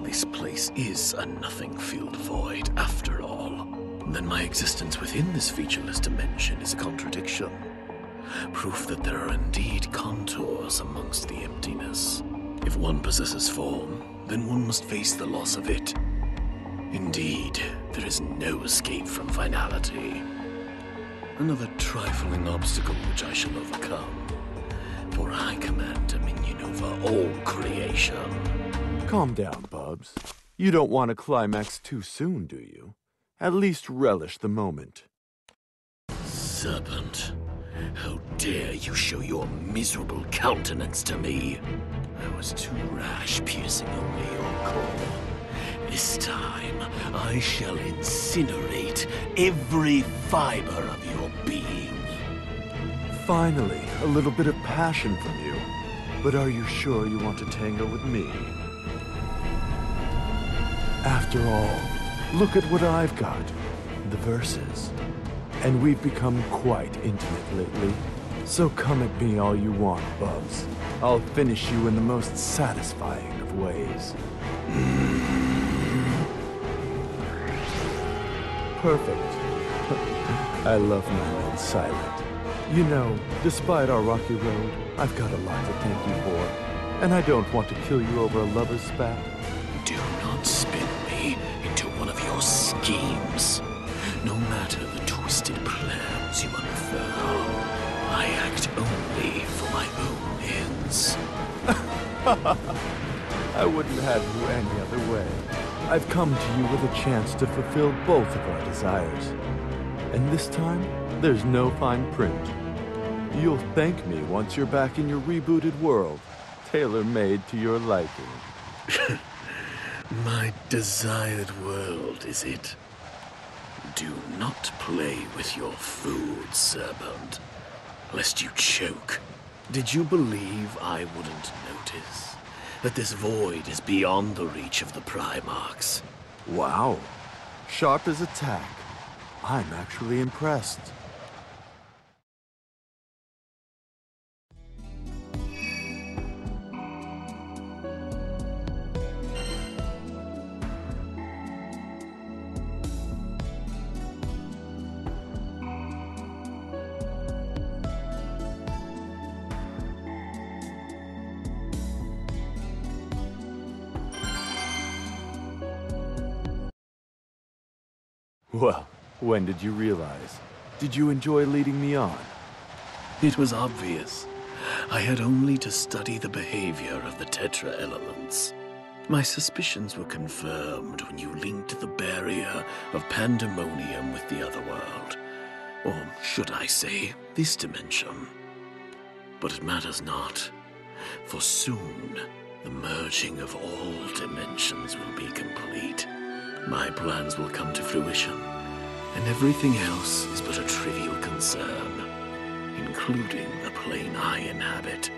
This place is a nothing-filled void, after all. Then my existence within this featureless dimension is a contradiction. Proof that there are indeed contours amongst the emptiness. If one possesses form, then one must face the loss of it. Indeed, there is no escape from finality. Another trifling obstacle which I shall overcome. For I command dominion over all creation.
Calm down, Bubs. You don't want to climax too soon, do you? At least relish the moment.
Serpent, how dare you show your miserable countenance to me? I was too rash, piercing only your core. This time, I shall incinerate every fiber of your being.
Finally, a little bit of passion from you. But are you sure you want to tango with me? After all, look at what I've got. The verses. And we've become quite intimate lately. So come at me all you want, Bubs. I'll finish you in the most satisfying of ways. Perfect. I love my men silent. You know, despite our rocky road, I've got a lot to thank you for. And I don't want to kill you over a lover's spat.
Do not spin me into one of your schemes. No matter the twisted plans you unfurl, I act only for my own ends.
I wouldn't have you any other way. I've come to you with a chance to fulfill both of our desires. And this time, there's no fine print. You'll thank me once you're back in your rebooted world, tailor-made to your liking.
My desired world, is it? Do not play with your food, Serpent, lest you choke. Did you believe I wouldn't notice that this void is beyond the reach of the Primarchs?
Wow. Sharp as a tack. I'm actually impressed. Well, when did you realize? Did you enjoy leading me on?
It was obvious. I had only to study the behavior of the Tetra elements. My suspicions were confirmed when you linked the barrier of Pandemonium with the other world. Or should I say, this dimension. But it matters not, for soon the merging of all dimensions will be complete. My plans will come to fruition, and everything else is but a trivial concern, including the plane I inhabit.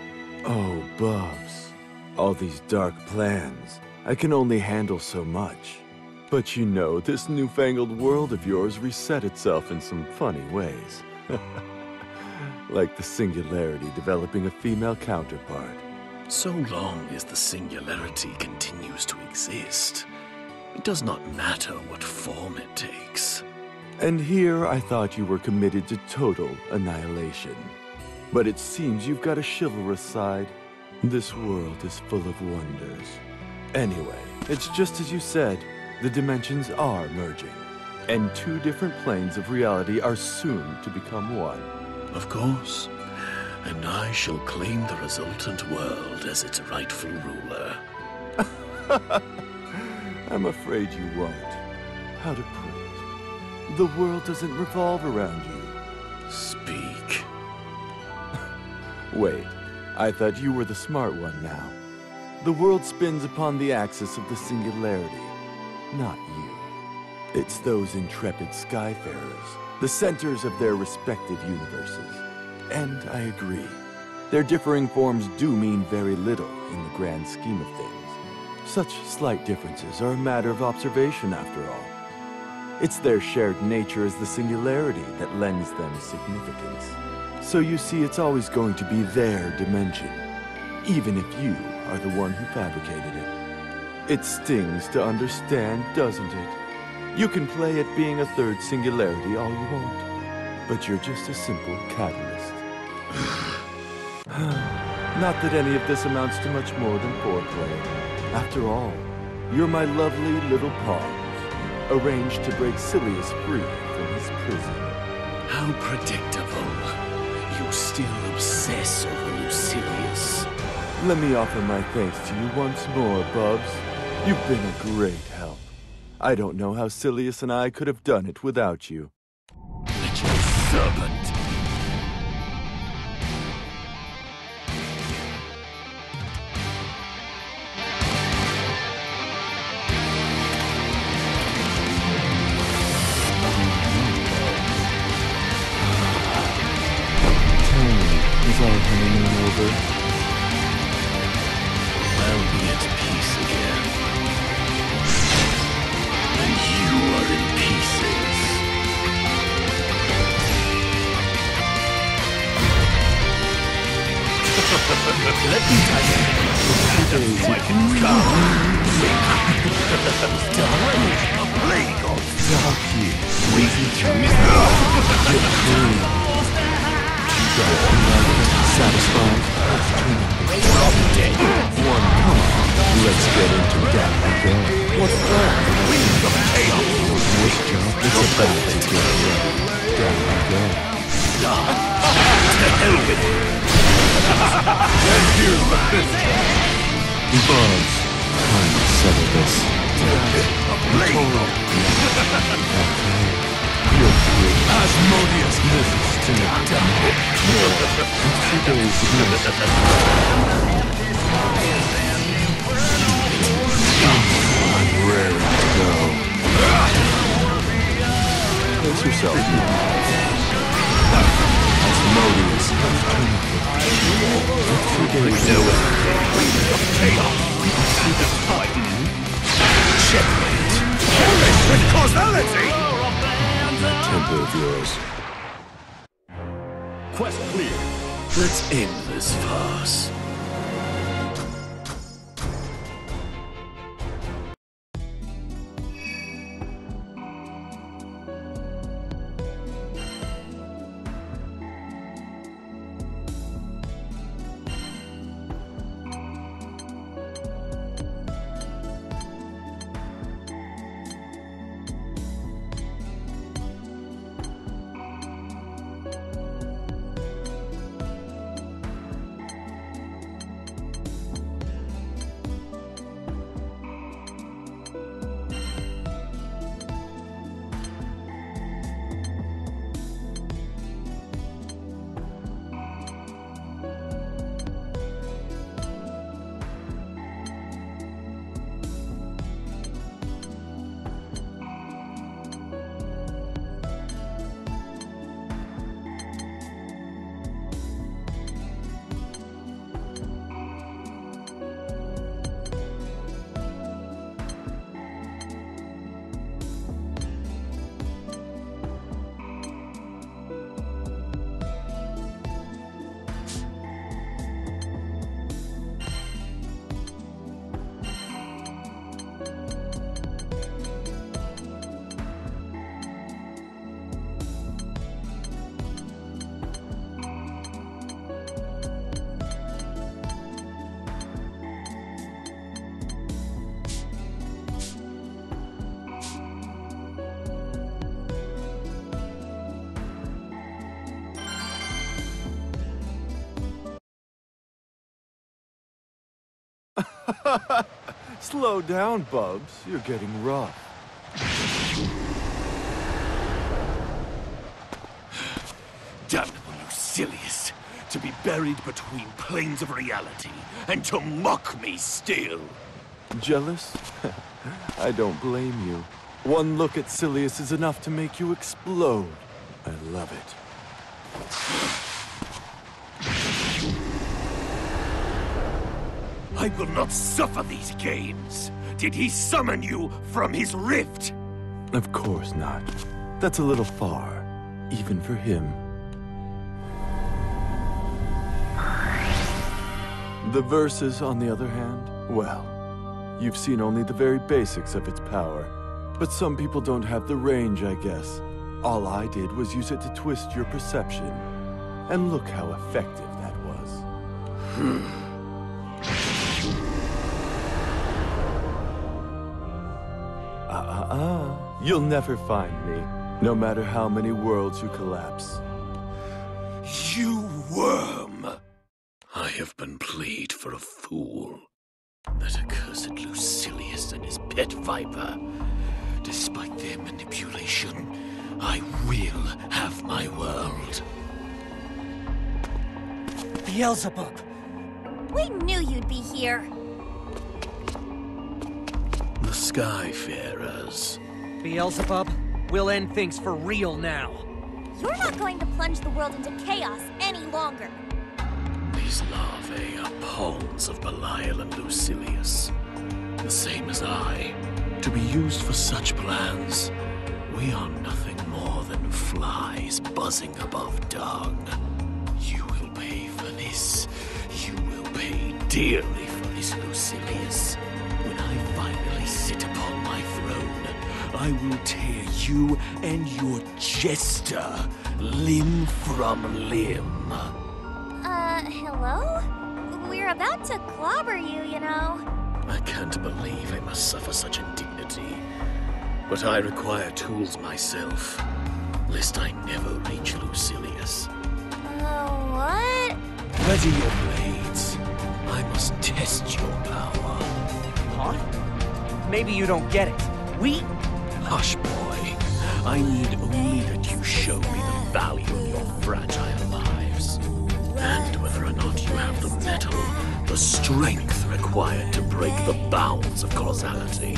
Oh, Bubs. All these dark plans. I can only handle so much. But you know, this newfangled world of yours reset itself in some funny ways. Like the Singularity developing a female counterpart.
So long as the Singularity continues to exist, it does not matter what form it takes.
And here I thought you were committed to total annihilation. But it seems you've got a chivalrous side. This world is full of wonders. Anyway, it's just as you said. The dimensions are merging. And two different planes of reality are soon to become one.
Of course. And I shall claim the resultant world as its rightful ruler.
I'm afraid you won't. How to put it? The world doesn't revolve around you.
Speak.
Wait, I thought you were the smart one now. The world spins upon the axis of the singularity, not you. It's those intrepid skyfarers, the centers of their respective universes. And I agree. Their differing forms do mean very little in the grand scheme of things. Such slight differences are a matter of observation, after all. It's their shared nature as the singularity that lends them significance. So you see, it's always going to be their dimension, even if you are the one who fabricated it. It stings to understand, doesn't it? You can play at being a third singularity all you want, but you're just a simple catalyst. Not that any of this amounts to much more than foreplay. After all, you're my lovely little pawns, arranged to break Silius free from his prison.
How predictable. You still obsess over Lucilius.
Let me offer my thanks to you once more, Bubs. You've been a great help. I don't know how Silius and I could have done it without you.
Little serpent.
Is our honeymoon over?
I'll be at peace again. And you are in pieces.
Let me tell you. The fight comes. A plague of
Donkey.
reason to
Get clean. Satisfied? One, come on. Let's get into that again. What's that?
Wings of chaos.
This job is about to get ready. Down we go.
To hell with it. And here's the business.
Bubs, time to settle this.
A plague of
You're free.
Asmodeus.
This is to the temple. 2 days of I'm ready to go. Place yourself. Asmodeus has turned. 2 days
Checkmate. Always with causality.
That temper of yours.
Quest clear.
Let's end this farce.
Slow down, Bubs. You're getting rough.
Damnable Lucilius, to be buried between planes of reality, and to mock me still.
Jealous? I don't blame you. One look at Silius is enough to make you explode. I love it.
I will not suffer these games. Did he summon you from his rift?
Of course not. That's a little far, even for him. The Versus, on the other hand, well, you've seen only the very basics of its power. But some people don't have the range, I guess. All I did was use it to twist your perception. And look how effective that was. You'll never find me, no matter how many worlds you collapse.
You worm!
I have been played for a fool. That accursed Lucilius and his pet viper. Despite their manipulation, I will have my world.
Beelzebub!
We knew you'd be here.
The Skyfarers.
Beelzebub, we'll end things for real now.
You're not going to plunge the world into chaos any longer.
These larvae are pawns of Belial and Lucilius. The same as I. To be used for such plans, we are nothing more than flies buzzing above dung. You will pay for this. You will pay dearly for this, Lucilius. When I finally sit upon my throne, I will tear you and your jester limb from limb.
Hello? We're about to clobber you, you know.
I can't believe I must suffer such indignity. But I require tools myself, lest I never reach Lucilius.
What?
Ready your blades. I must test your power.
Huh? Maybe you don't get it.
Hush, boy. I need only that you show me the value of your fragile lives. And whether or not you have the metal, the strength required to break the bounds of causality.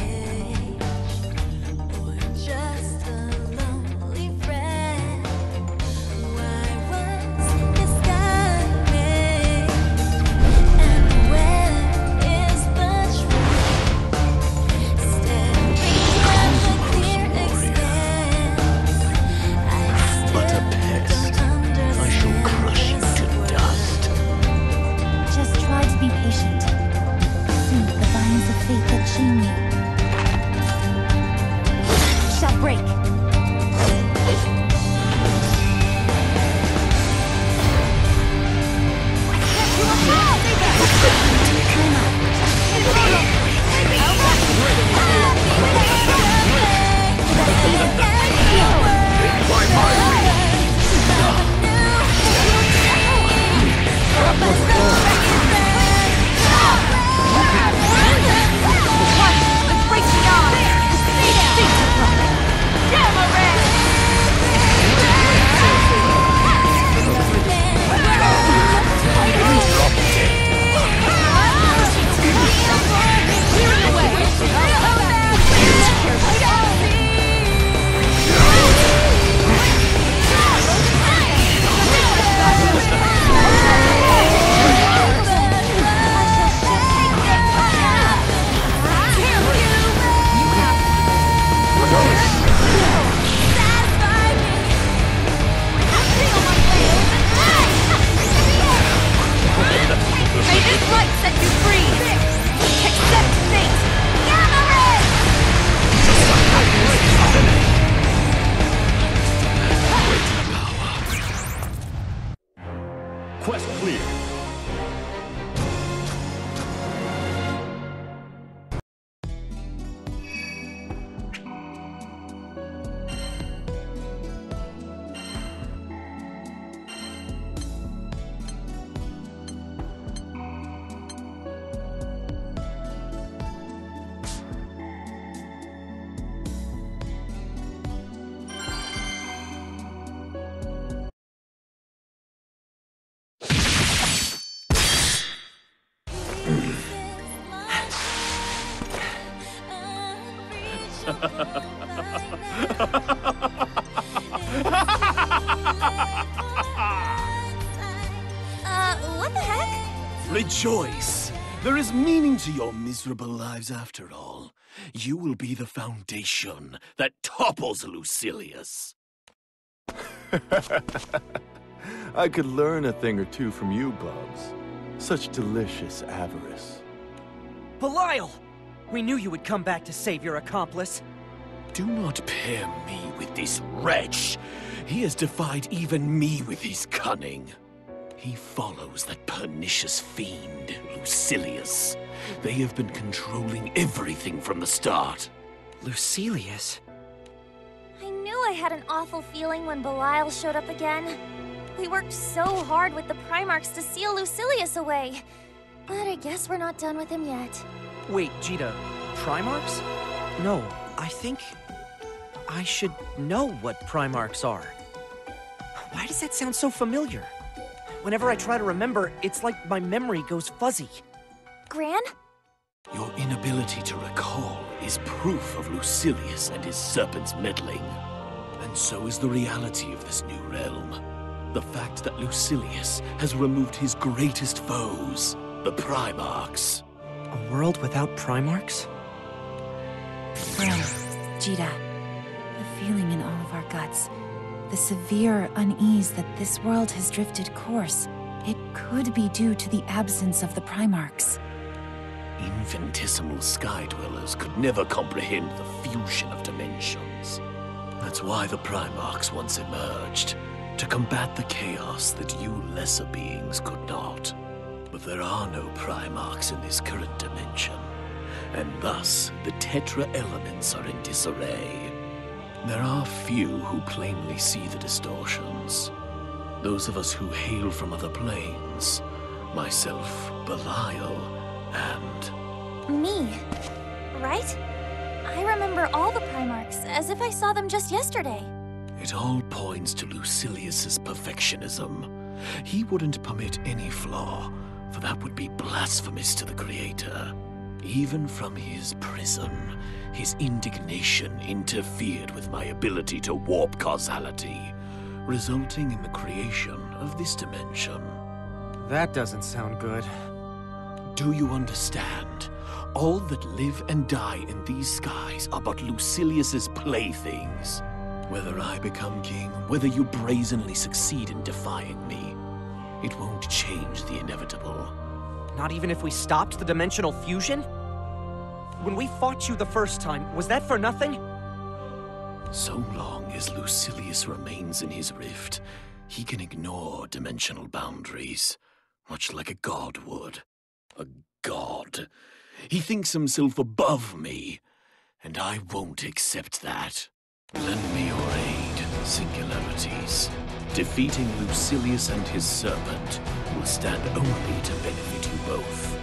What the heck?
Rejoice! There is meaning to your miserable lives after all. You will be the foundation that topples Lucilius.
I could learn a thing or two from you, Bubs. Such delicious avarice.
Belial! We knew you would come back to save your accomplice.
Do not pair me with this wretch. He has defied even me with his cunning. He follows that pernicious fiend, Lucilius. They have been controlling everything from the start.
Lucilius?
I knew I had an awful feeling when Belial showed up again. We worked so hard with the Primarchs to seal Lucilius away. But I guess we're not done with him yet.
Wait, Jita, Primarchs? No, I think I should know what Primarchs are. Why does that sound so familiar? Whenever I try to remember, it's like my memory goes fuzzy.
Gran?
Your inability to recall is proof of Lucilius and his serpent's meddling. And so is the reality of this new realm. The fact that Lucilius has removed his greatest foes, the Primarchs.
A world without Primarchs?
Gran, Jita, the feeling in all of our guts, the severe unease that this world has drifted course, it could be due to the absence of the Primarchs.
Infinitesimal sky dwellers could never comprehend the fusion of dimensions. That's why the Primarchs once emerged, to combat the chaos that you lesser beings could not. But there are no Primarchs in this current dimension, and thus the Tetra elements are in disarray. There are few who plainly see the distortions. Those of us who hail from other planes, myself, Belial, and...
Me, right? I remember all the Primarchs, as if I saw them just yesterday.
It all points to Lucilius's perfectionism. He wouldn't permit any flaw, for that would be blasphemous to the Creator. Even from his prison, his indignation interfered with my ability to warp causality, resulting in the creation of this dimension.
That doesn't sound good.
Do you understand? All that live and die in these skies are but Lucilius's playthings. Whether I become king, whether you brazenly succeed in defying me, it won't change the inevitable.
Not even if we stopped the dimensional fusion? When we fought you the first time, was that for nothing?
So long as Lucilius remains in his rift, he can ignore dimensional boundaries, much like a god would. A god. He thinks himself above me, and I won't accept that. Lend me your aid, singularities. Defeating Lucilius and his serpent will stand only to benefit you both.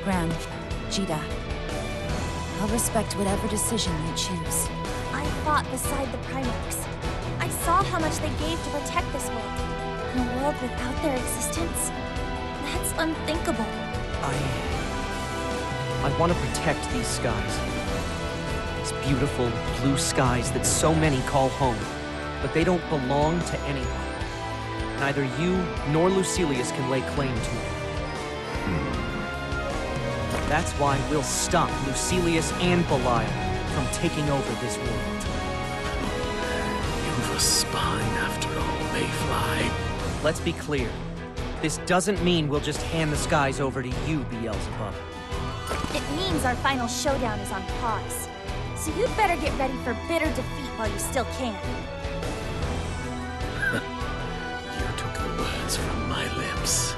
Gran, Jita, I'll respect whatever decision you choose.
I fought beside the Primarchs. I saw how much they gave to protect this world. In a world without their existence, that's unthinkable.
I want to protect these skies. These beautiful blue skies that so many call home, but they don't belong to anyone. Neither you nor Lucilius can lay claim to them. That's why we'll stop Lucilius and Belial from taking over this world.
You've a spine after all, Mayfly.
Let's be clear. This doesn't mean we'll just hand the skies over to you, Beelzebub.
It means our final showdown is on pause. So you'd better get ready for bitter defeat while you still can.
You took the words from my lips.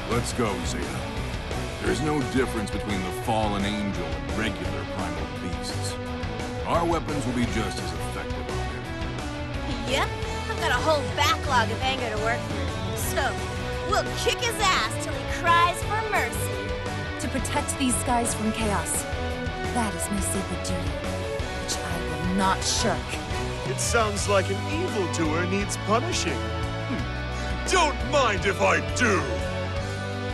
Let's go, Zeta. There's no difference between the fallen angel and regular primal beasts. Our weapons will be just as effective on them.
Yep, I've got a whole backlog of anger to work through. So, we'll kick his ass till he cries for mercy.
To protect these skies from chaos. That is my sacred duty, which I will not shirk.
It sounds like an evildoer needs punishing. Don't mind if I do!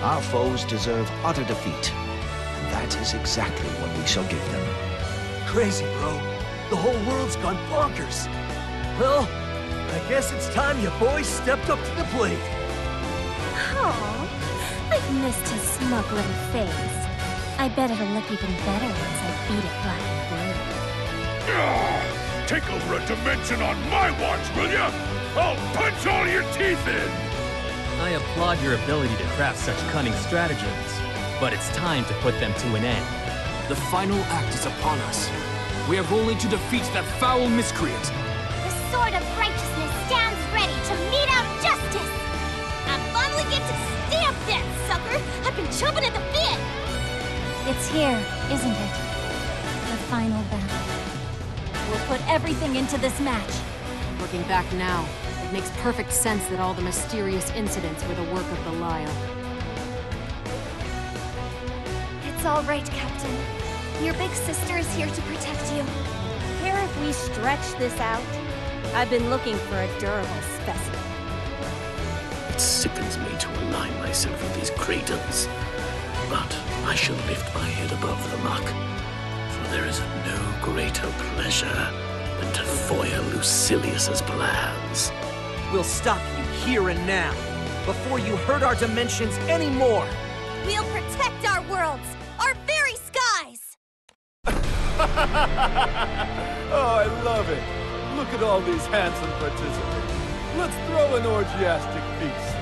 Our foes deserve utter defeat, and that is exactly what we shall give them.
Crazy, bro. The whole world's gone bonkers. Well, I guess it's time you boys stepped up to the plate.
Aw, I've missed his smug little face. I bet it'll look even better once I beat it black and blue.
Take over a dimension on my watch, will ya? I'll punch all your teeth in!
I applaud your ability to craft such cunning stratagems, but it's time to put them to an end.
The final act is upon us. We have only to defeat that foul miscreant.
The sword of righteousness stands ready to mete out justice! I finally get to stamp that sucker! I've been chomping at the bit!
It's here, isn't it? The final battle. We'll put everything into this match.
Looking back now, it makes perfect sense that all the mysterious incidents were the work of Belial.
It's all right, Captain. Your big sister is here to protect you.
Care if we stretch this out? I've been looking for a durable specimen.
It sickens me to align myself with these craters. But I shall lift my head above the muck, for there is no greater pleasure than to foil Lucilius's plans.
We'll stop you here and now, before you hurt our dimensions anymore!
We'll protect our worlds, our very skies!
Oh, I love it! Look at all these handsome participants. Let's throw an orgiastic feast.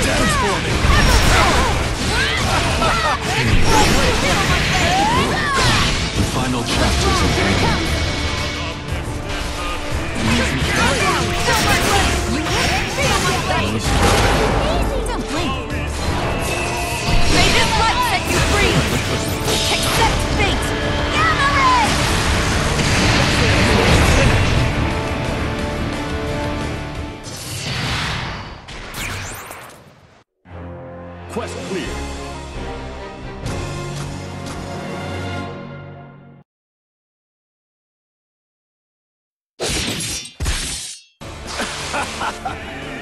Dance for me!
The final chapters of Granblue.
Don't blink. May this light set you free! Accept fate!
Quest clear.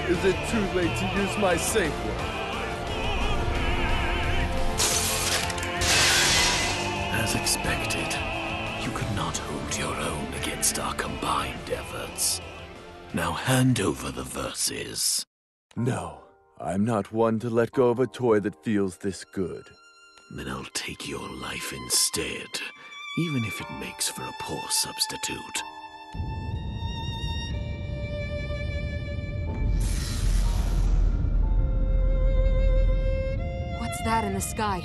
Is it too late to use my safe one?
As expected, you could not hold your own against our combined efforts. Now hand over the verses.
No, I'm not one to let go of a toy that feels this good.
Then I'll take your life instead, even if it makes for a poor substitute.
What's that in the sky?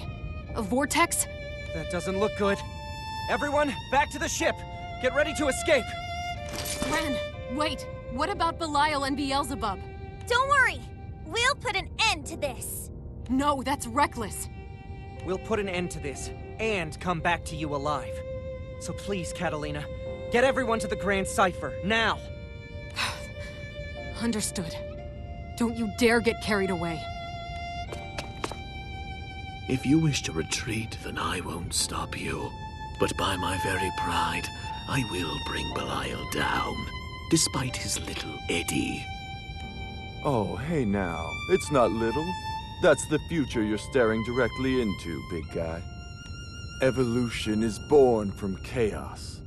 A vortex?
That doesn't look good. Everyone, back to the ship! Get ready to escape!
Ren, wait! What about Belial and Beelzebub?
Don't worry! We'll put an end to this!
No, that's reckless!
We'll put an end to this, and come back to you alive. So please, Catalina, get everyone to the Grand Cipher, now!
Understood. Don't you dare get carried away.
If you wish to retreat, then I won't stop you. But by my very pride, I will bring Belial down, despite his little eddy.
Oh, hey now. It's not little. That's the future you're staring directly into, big guy. Evolution is born from chaos.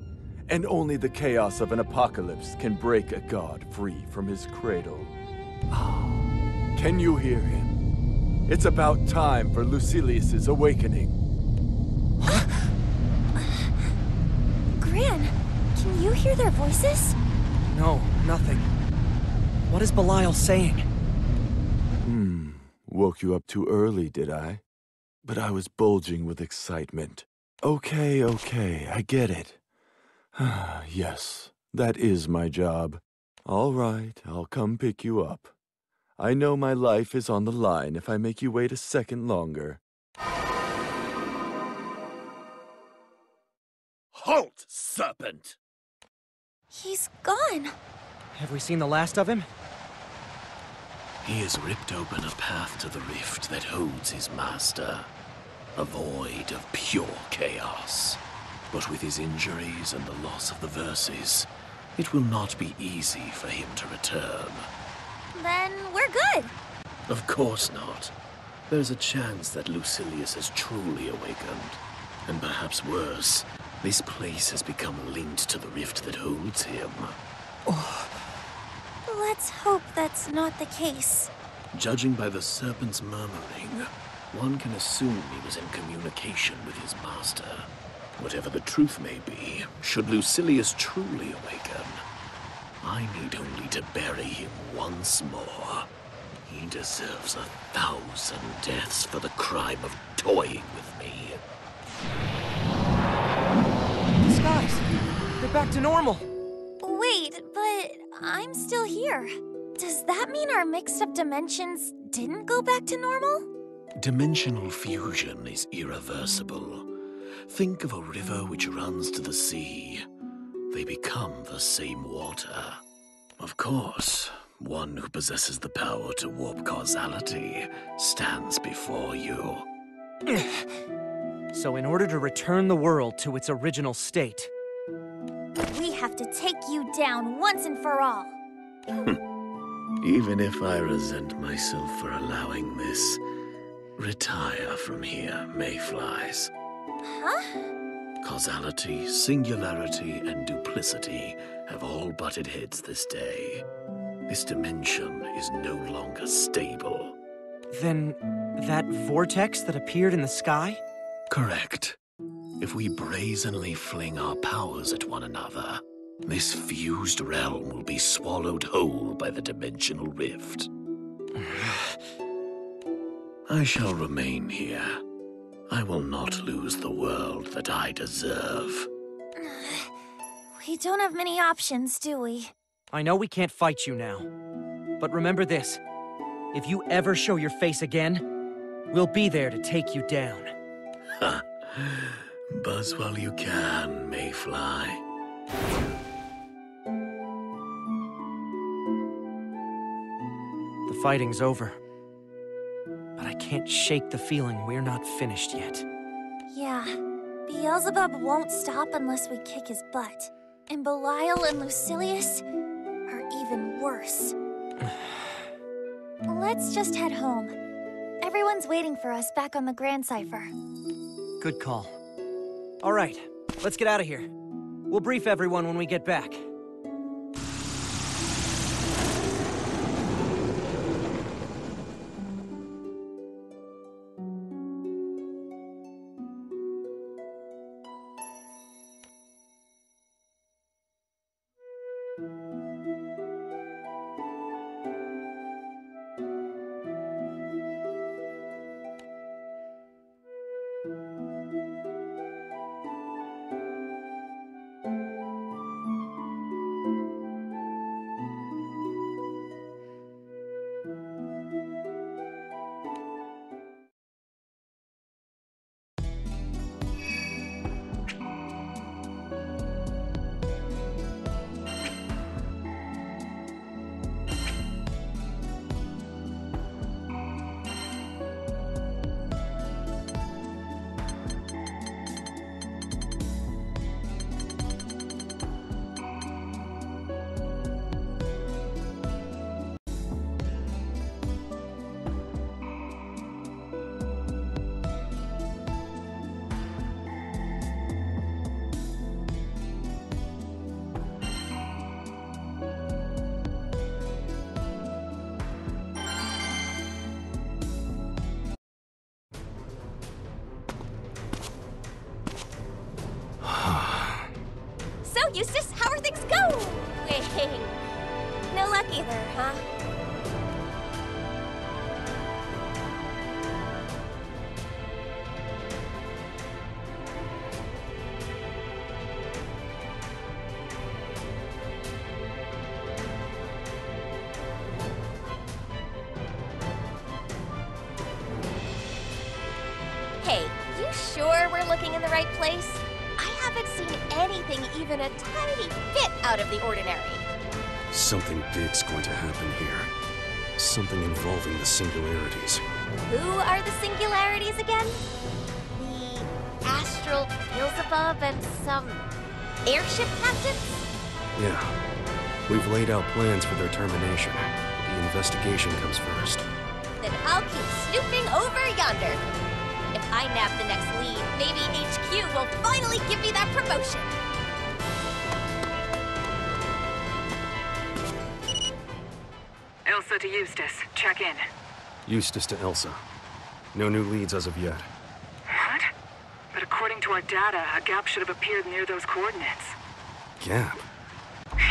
And only the chaos of an apocalypse can break a god free from his cradle. Can you hear him? It's about time for Lucilius's awakening.
Gran, can you hear their voices?
No, nothing. What is Belial saying?
Woke you up too early, did I? But I was bulging with excitement.
Okay, I get it. Yes, that is my job. All right, I'll come pick you up. I know my life is on the line if I make you wait a second longer.
Halt, serpent!
He's gone.
Have we seen the last of him?
He has ripped open a path to the rift that holds his master. A void of pure chaos. But with his injuries and the loss of the verses, it will not be easy for him to return.
Then we're good.
Of course not. There's a chance that Lucilius has truly awakened. And perhaps worse, this place has become linked to the rift that holds him.
Let's hope that's not the case.
Judging by the serpent's murmuring, one can assume he was in communication with his master. Whatever the truth may be, should Lucilius truly awaken, I need only to bury him once more. He deserves 1,000 deaths for the crime of toying with me.
The skies! They're back to normal!
Wait, but I'm still here. Does that mean our mixed-up dimensions didn't go back to normal?
Dimensional fusion is irreversible. Think of a river which runs to the sea. They become the same water. Of course, one who possesses the power to warp causality stands before you.
So in order to return the world to its original state,
we have to take you down once and for all.
Even if I resent myself for allowing this, retire from here, Mayflies.
Huh?
Causality, singularity, and duplicity have all butted heads this day. This dimension is no longer stable.
Then that vortex that appeared in the sky?
Correct. If we brazenly fling our powers at one another, this fused realm will be swallowed whole by the dimensional rift. I shall remain here. I will not lose the world that I deserve.
We don't have many options, do we?
I know we can't fight you now. But remember this. If you ever show your face again, we'll be there to take you down.
Ha! Buzz while you can, Mayfly.
The fighting's over. But I can't shake the feeling we're not finished yet.
Yeah. Beelzebub won't stop unless we kick his butt. And Belial and Lucilius are even worse. Let's just head home. Everyone's waiting for us back on the Grand Cipher.
Good call. All right, let's get out of here. We'll brief everyone when we get back.
Eustace, how are things going? No luck either, huh? we're looking in the right place. I haven't seen anything even a tiny bit out of the ordinary.
Something big's going to happen here. Something involving the singularities.
Who are the singularities again? The astral Beelzebub and some airship captains?
Yeah. We've laid out plans for their termination. The investigation comes first.
Then I'll keep snooping over yonder. If I nab the next lead, maybe HQ will finally give me that promotion.
Elsa to Eustace. Check in.
Eustace to Elsa. No new leads as of yet.
What? But according to our data, a gap should have appeared near those coordinates.
Gap?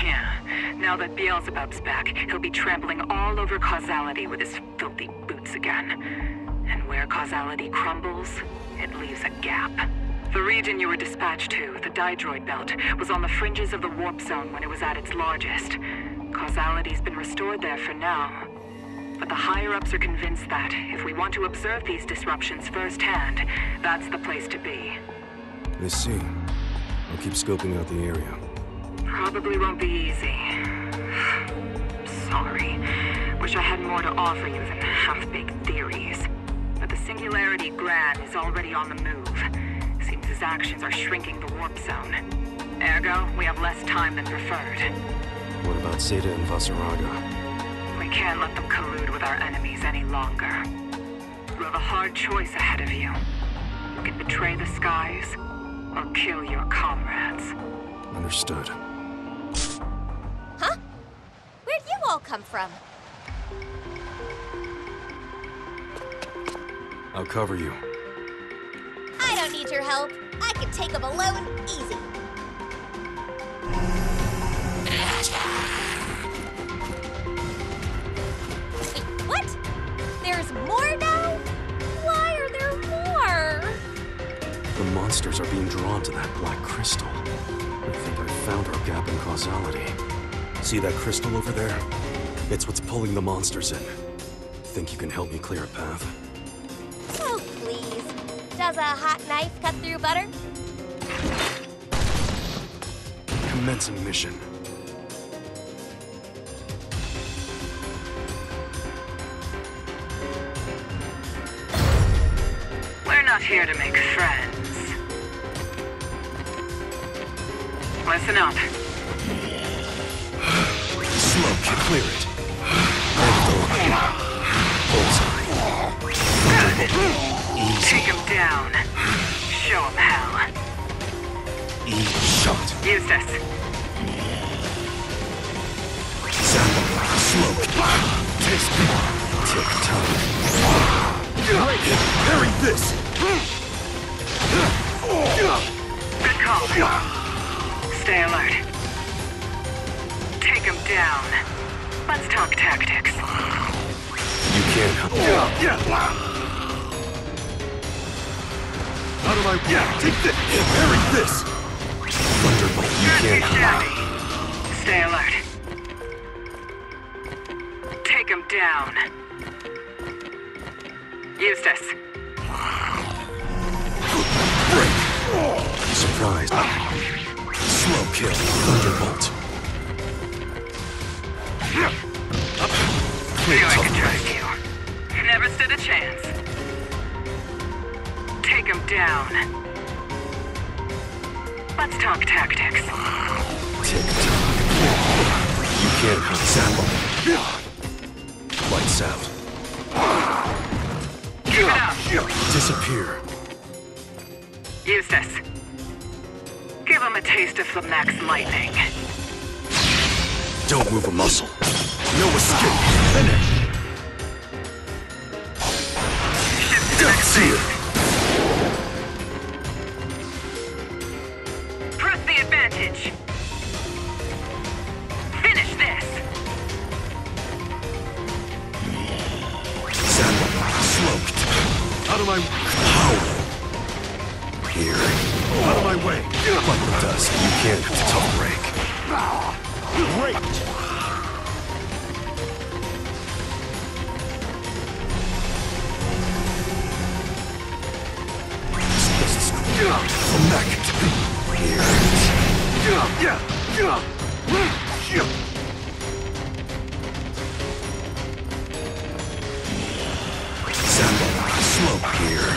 Yeah. Now that Beelzebub's back, he'll be trampling all over causality with his filthy boots again. And where causality crumbles, it leaves a gap. The region you were dispatched to, the Didroid Belt, was on the fringes of the warp zone when it was at its largest. Causality's been restored there for now. But the higher-ups are convinced that, if we want to observe these disruptions firsthand, that's the place to be.
I see. I'll keep scoping out the area.
Probably won't be easy. Sorry. Wish I had more to offer you than half-baked theories. But the Singularity Gran is already on the move. Seems his actions are shrinking the warp zone. Ergo, we have less time than preferred.
What about Zeta and Vasaraga?
We can't let them collude with our enemies any longer. You have a hard choice ahead of you. You can betray the skies, or kill your comrades.
Understood.
Huh? Where'd you all come from?
I'll cover you.
I don't need your help. I can take them alone, easy. Wait, what? There's more now? Why are there more?
The monsters are being drawn to that black crystal. I think I found our gap in causality. See that crystal over there? It's what's pulling the monsters in. Think you can help me clear a path?
Oh, please. Does a hot knife cut through butter?
Commencing mission.
We're not here to make friends. Listen up.
Smoke, clear it.
Take him down. Show him hell.
Easy shot.
Eustace.
Smoke. Take time.
Parry this!
Good call. Stay alert. Take him down. Let's talk tactics.
You can't help.
Out of my way! Take this! Parry this!
Thunderbolt, you can't help.
Stay alert. Take him down. Eustace.
Surprised. Slow kill. Thunderbolt.
Knew I could trust you. Never stood a chance. Take him down. Let's talk tactics.
Tick-tock. You can't hunt Sambo. Lights out.
Keep it up.
Disappear.
Eustace. Give him a taste of the max lightning.
Don't move a muscle. No escape. Finish.
Shift to the next phase. Press the advantage. Finish this.
Sloped.
Out of my...
Howl. Here.
Out of my way!
Like the dust, you can't tough break.
Great!
From neck to here. Samurai, slow here.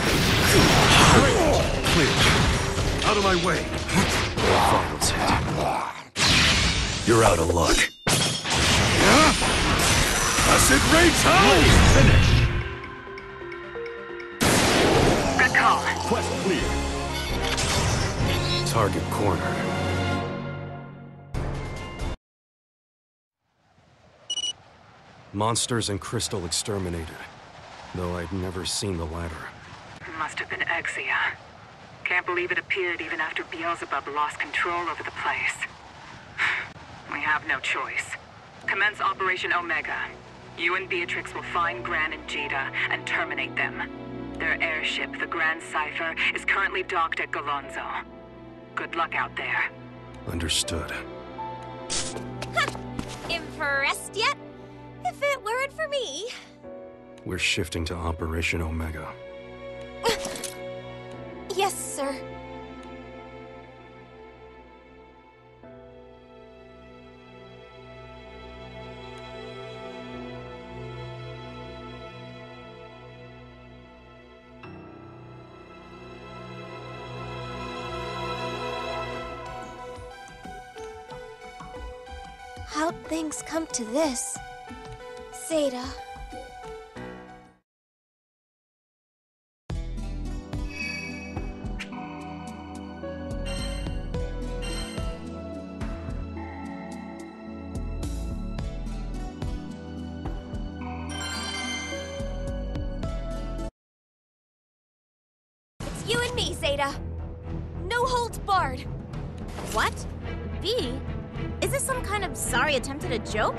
Clear. Out of my way. Vitals hit. You're out of luck.
Acid Ray time!
Finish!
Good call.
Quest clear.
Target cornered. Monsters and Crystal exterminated, though I'd never seen the latter.
Must have been Exia. Can't believe it appeared even after Beelzebub lost control over the place. We have no choice. Commence Operation Omega. You and Beatrix will find Gran and Jita and terminate them. Their airship, the Grand Cipher, is currently docked at Galonzo. Good luck out there.
Understood.
Impressed yet? If it weren't for me.
We're shifting to Operation Omega.
Yes, sir. How'd things come to this? Zeta. It's you and me, Zeta. No holds barred.
What? B? Is this some kind of sorry attempt at a joke?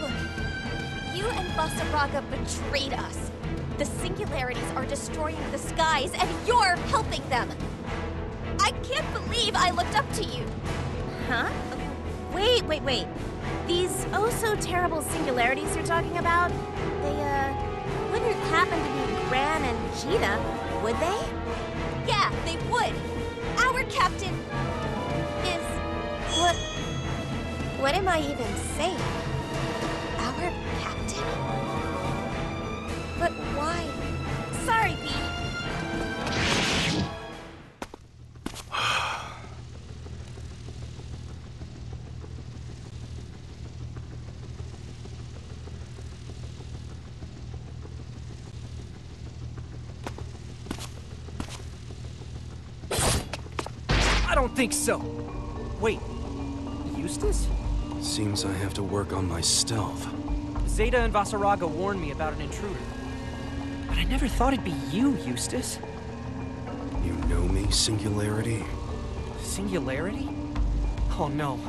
Look, you and Basaraga betrayed us. The singularities are destroying the skies, and you're helping them. I can't believe I looked up to you.
Huh? Wait. These oh-so-terrible singularities you're talking about, they, wouldn't happen to be Gran and Jita, would they?
Yeah, they would. Our captain is... What am I even saying? Our captain? But why? Sorry, B.
I don't think so. Wait, Eustace?
Seems I have to work on my stealth.
Zeta and Vasaraga warned me about an intruder. But I never thought it'd be you, Eustace.
You know me, Singularity?
Singularity? Oh no.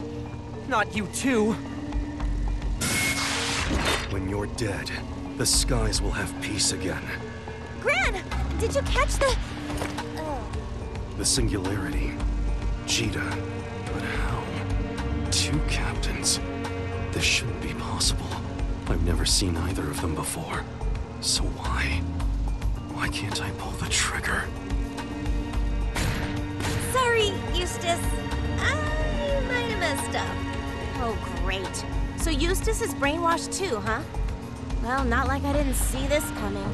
Not you too!
When you're dead, the skies will have peace again.
Gran! Did you catch the...
The Singularity. Jita. But how? Two captains? This shouldn't be possible. I've never seen either of them before. So why? Why can't I pull the trigger?
Sorry, Eustace. I might have messed up. Oh, great. So Eustace is brainwashed too, huh? Well, not like I didn't see this coming.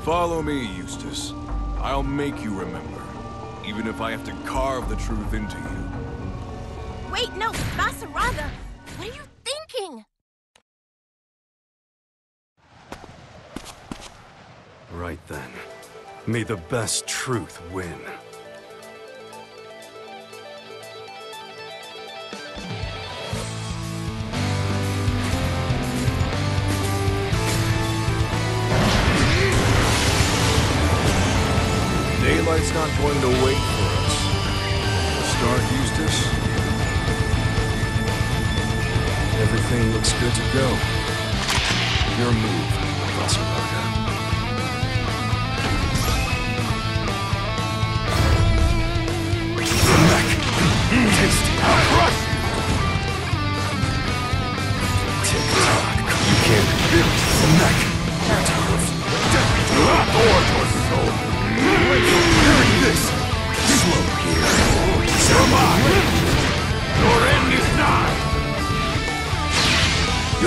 Follow me, Eustace. I'll make you remember, even if I have to carve the truth into you.
Wait, no, Basaraga! What are you thinking?
Right then. May the best truth win.
Daylight's not going to wait for us. Start, Eustace?
Everything looks good to go. Your move, Vasaraga.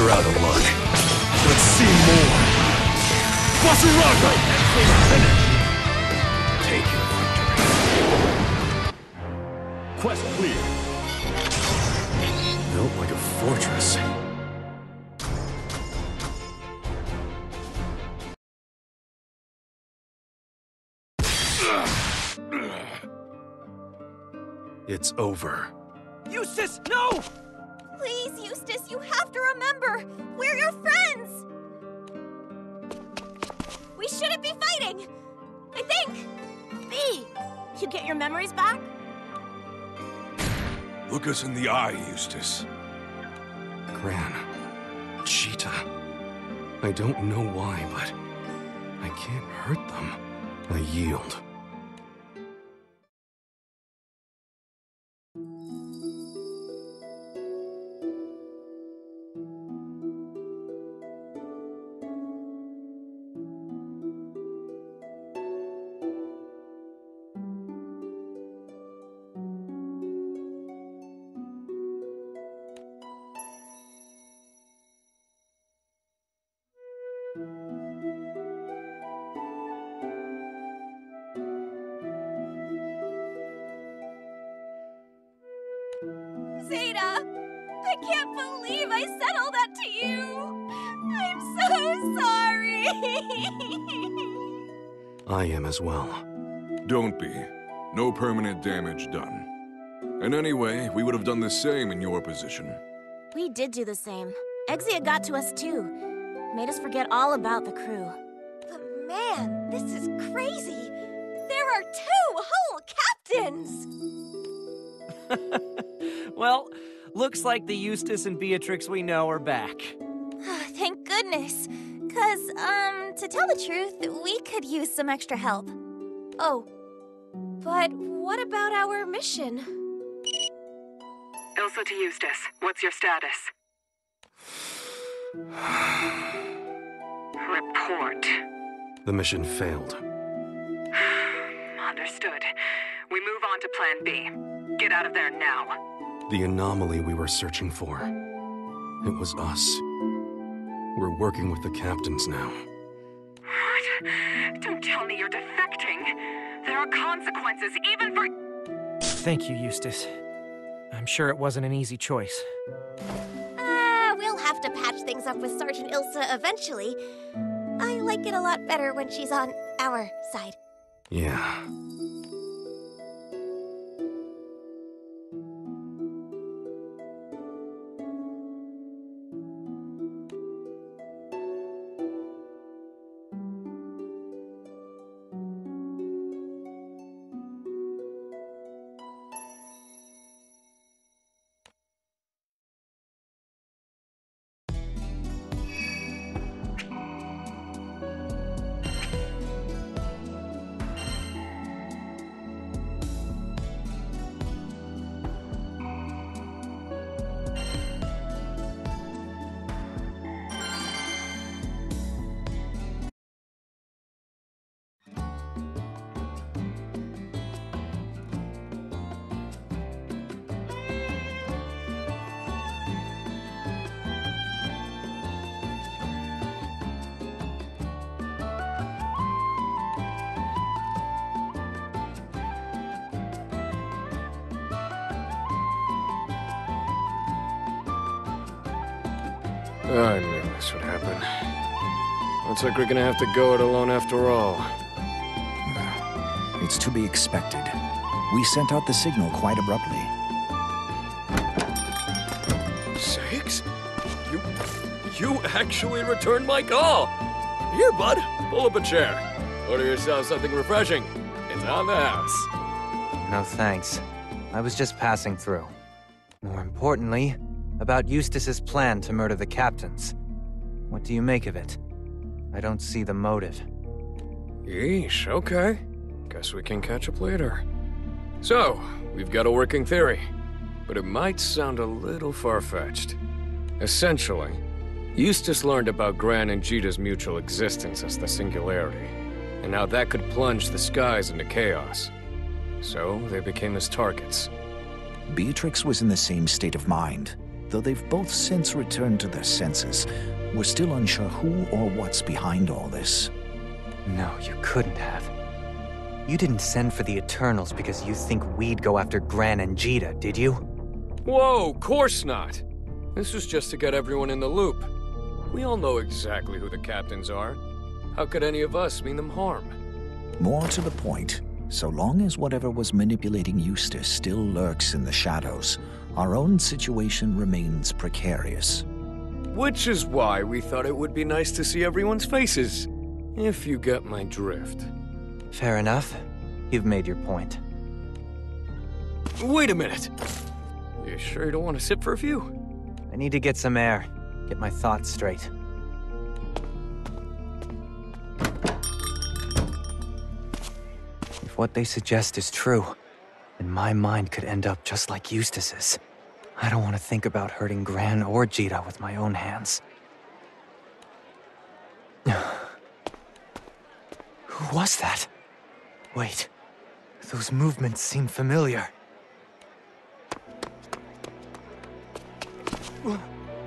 You're out of luck.
Let's see more! Basuraga!
Take your victory.
Quest clear.
Built like a fortress. It's over.
Eustace, no!
Please, Eustace, you have to remember! We're your friends! We shouldn't be fighting! I think!
B, you get your memories back?
Look us in the eye, Eustace.
Gran. Cheetah. I don't know why, but I can't hurt them. I yield.
Zeta! I can't believe I said all that to you! I'm so sorry!
I am as well.
Don't be. No permanent damage done. And anyway, we would have done the same in your position.
We did do the same. Exia got to us too. Made us forget all about the crew.
But man, this is crazy! There are 2 whole captains!
Well, looks like the Eustace and Beatrix we know are back.
Thank goodness. 'Cause, to tell the truth, we could use some extra help. Oh, but what about our mission?
Ilsa to Eustace, what's your status? Report.
The mission failed.
Understood. We move on to Plan B. Get out of there now.
The anomaly we were searching for. It was us. We're working with the captains now.
What? Don't tell me you're defecting. There are consequences even for...
Thank you, Eustace. I'm sure it wasn't an easy choice.
We'll have to patch things up with Sergeant Ilsa eventually. I like it a lot better when she's on our side.
Yeah.
I knew this would happen. Looks like we're gonna have to go it alone after all.
It's to be expected. We sent out the signal quite abruptly.
Sakes? You actually returned my call! Here, bud, pull up a chair. Order yourself something refreshing. It's on the house.
No thanks. I was just passing through. More importantly, about Eustace's plan to murder the captains. What do you make of it? I don't see the motive.
Yeesh, okay. Guess we can catch up later. So, we've got a working theory, but it might sound a little far-fetched. Essentially, Eustace learned about Gran and Jita's mutual existence as the Singularity, and how that could plunge the skies into chaos. So, they became his targets.
Beatrix was in the same state of mind. The though they've both since returned to their senses, we're still unsure who or what's behind all this.
No, you couldn't have. You didn't send for the Eternals because you think we'd go after Gran and Jita, did you?
Whoa, course not. This was just to get everyone in the loop. We all know exactly who the captains are. How could any of us mean them harm?
More to the point, so long as whatever was manipulating Eustace still lurks in the shadows, our own situation remains precarious.
Which is why we thought it would be nice to see everyone's faces, if you get my drift.
Fair enough. You've made your point.
Wait a minute! You sure you don't want to sit for a few?
I need to get some air, get my thoughts straight. If what they suggest is true, then my mind could end up just like Eustace's. I don't want to think about hurting Gran or Jita with my own hands. Who was that? Wait, those movements seem familiar.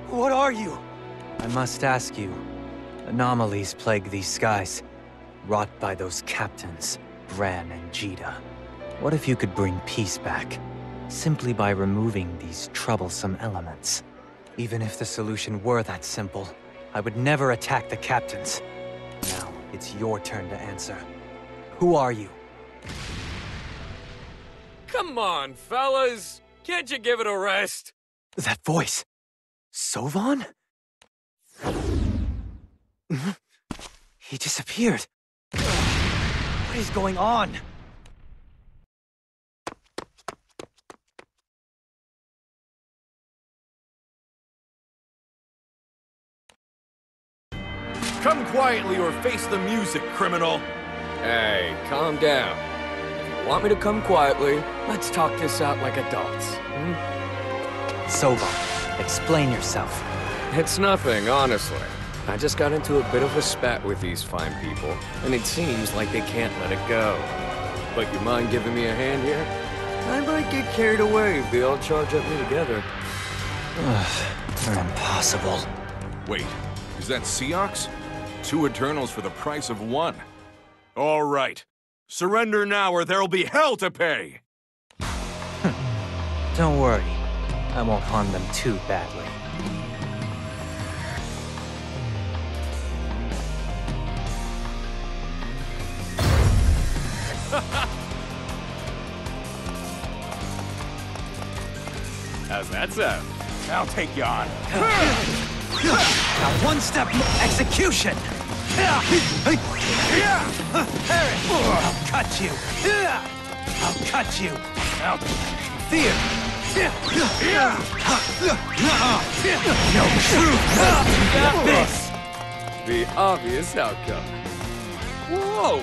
What are you? I must ask you. Anomalies plague these skies, wrought by those captains, Gran and Jita. What if you could bring peace back, simply by removing these troublesome elements? Even if the solution were that simple, I would never attack the captains. Now, it's your turn to answer. Who are you?
Come on, fellas! Can't you give it a rest?
That voice! Sovan? He disappeared. What is going on?
Come quietly or face the music, criminal!
Hey, calm down. If you want me to come quietly, let's talk this out like adults.
Sovan, explain yourself.
It's nothing, honestly. I just got into a bit of a spat with these fine people, and it seems like they can't let it go. But you mind giving me a hand here? I might get carried away if they all charge at me together.
They're impossible.
Wait, is that Seox? 2 Eternals for the price of 1. All right. Surrender now or there'll be hell to pay!
Don't worry. I won't harm them too badly.
How's that sound?
I'll take you on.
Now one step execution! Perish! I'll cut you! I'll cut you! Fear! No truth!
Got this! The obvious outcome. Whoa!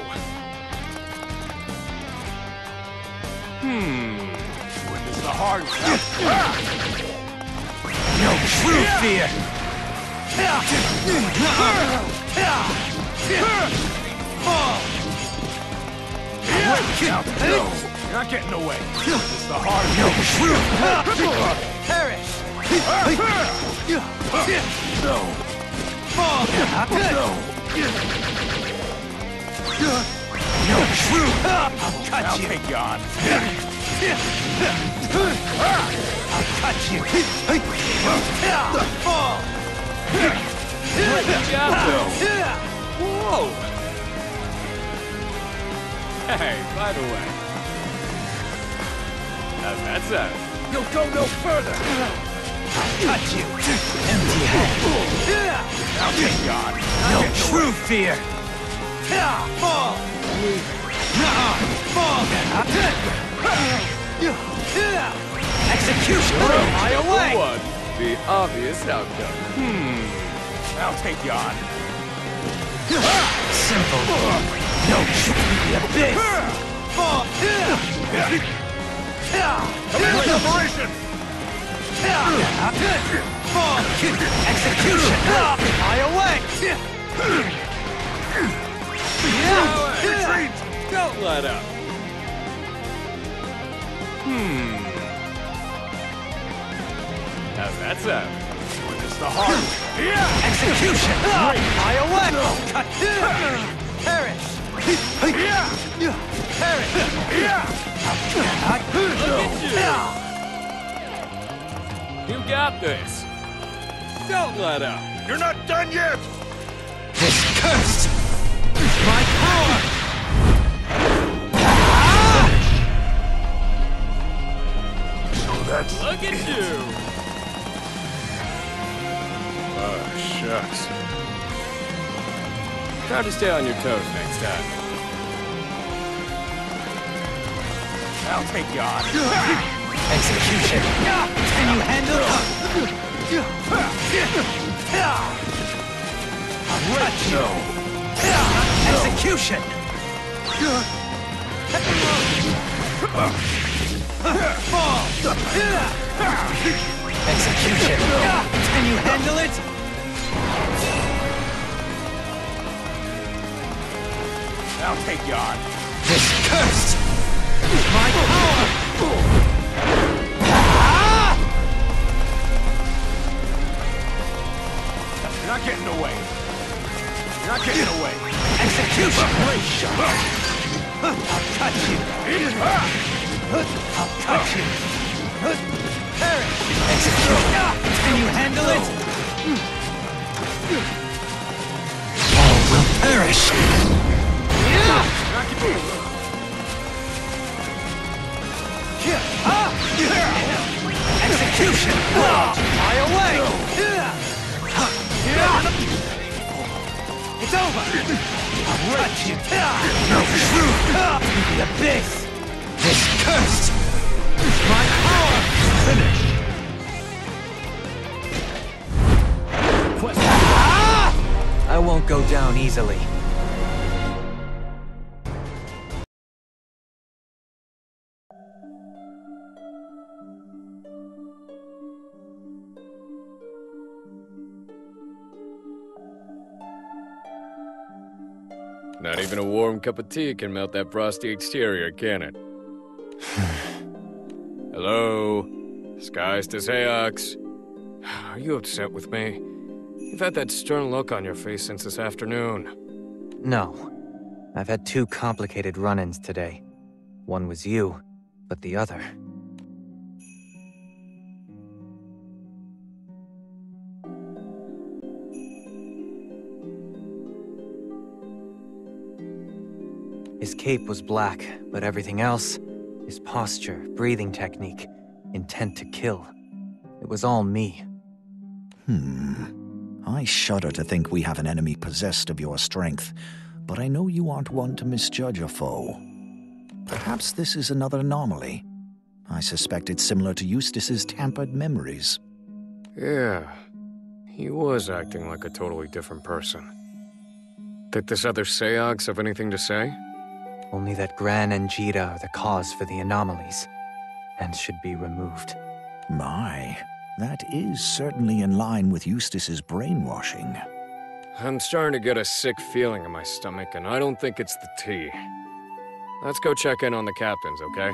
Witness the hard
No true fear!
You're not getting away. It's the hard
No true! Perish! No true! I'll cut you!
Take you on.
I'll cut you!
Good job, Whoa! Hey, by the way, how's that sound?
You'll go no further.
I'll cut you! Empty hand!
I'll take you on.
No true fear! Execution! Fly away!
Who won? The obvious outcome.
I'll take you on.
Simple. No the abyss!
Complete operation!
Execution! Fly away!
Retreat! Don't let up. How's that sound?
It's the hard way. Yeah!
Execution! Fly away! Cut! Perish! Perish!
You got this. Don't let up.
You're not done yet!
This curse! My power!
Look at you! Oh, shucks. Try to stay on your toes next time.
I'll take you on.
Execution! Can you handle it? I'll let you! Execution! Fall! Execution! Can you handle it?
I'll take you on.
This curse! My power!
You're not getting away. You're not getting away.
Execution! I'll cut you! I'll cut you! Perish! Execute! Can you handle it? All will perish! Execution! Fly away! It's over! I'll cut you! No truth! To the abyss! This curse! My power! Finish!
I won't go down easily.
Not even a warm cup of tea can melt that frosty exterior, can it? Hello? Skies to Seox. Are you upset with me? You've had that stern look on your face since this afternoon.
No. I've had 2 complicated run-ins today. One was you, but the other... His cape was black, but everything else, his posture, breathing technique, intent to kill, it was all me.
I shudder to think we have an enemy possessed of your strength, but I know you aren't one to misjudge a foe. Perhaps this is another anomaly. I suspect it's similar to Eustace's tampered memories.
Yeah, he was acting like a totally different person. Did this other Seox have anything to say?
Only that Gran and Jita are the cause for the anomalies, and should be removed.
My, that is certainly in line with Eustace's brainwashing.
I'm starting to get a sick feeling in my stomach, and I don't think it's the tea. Let's go check in on the captains, okay?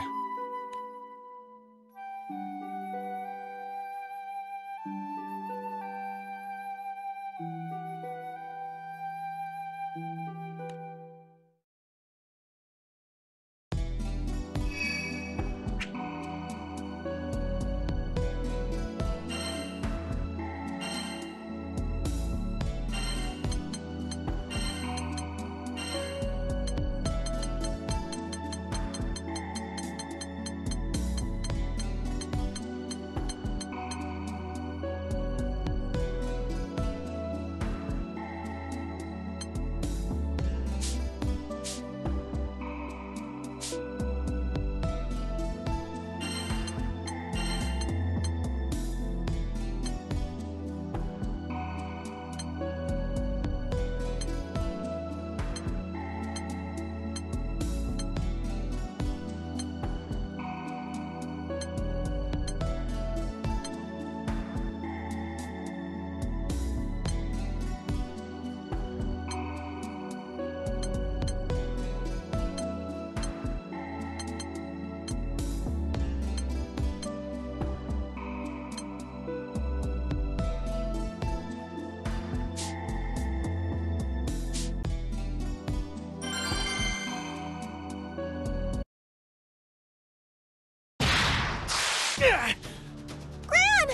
Gran!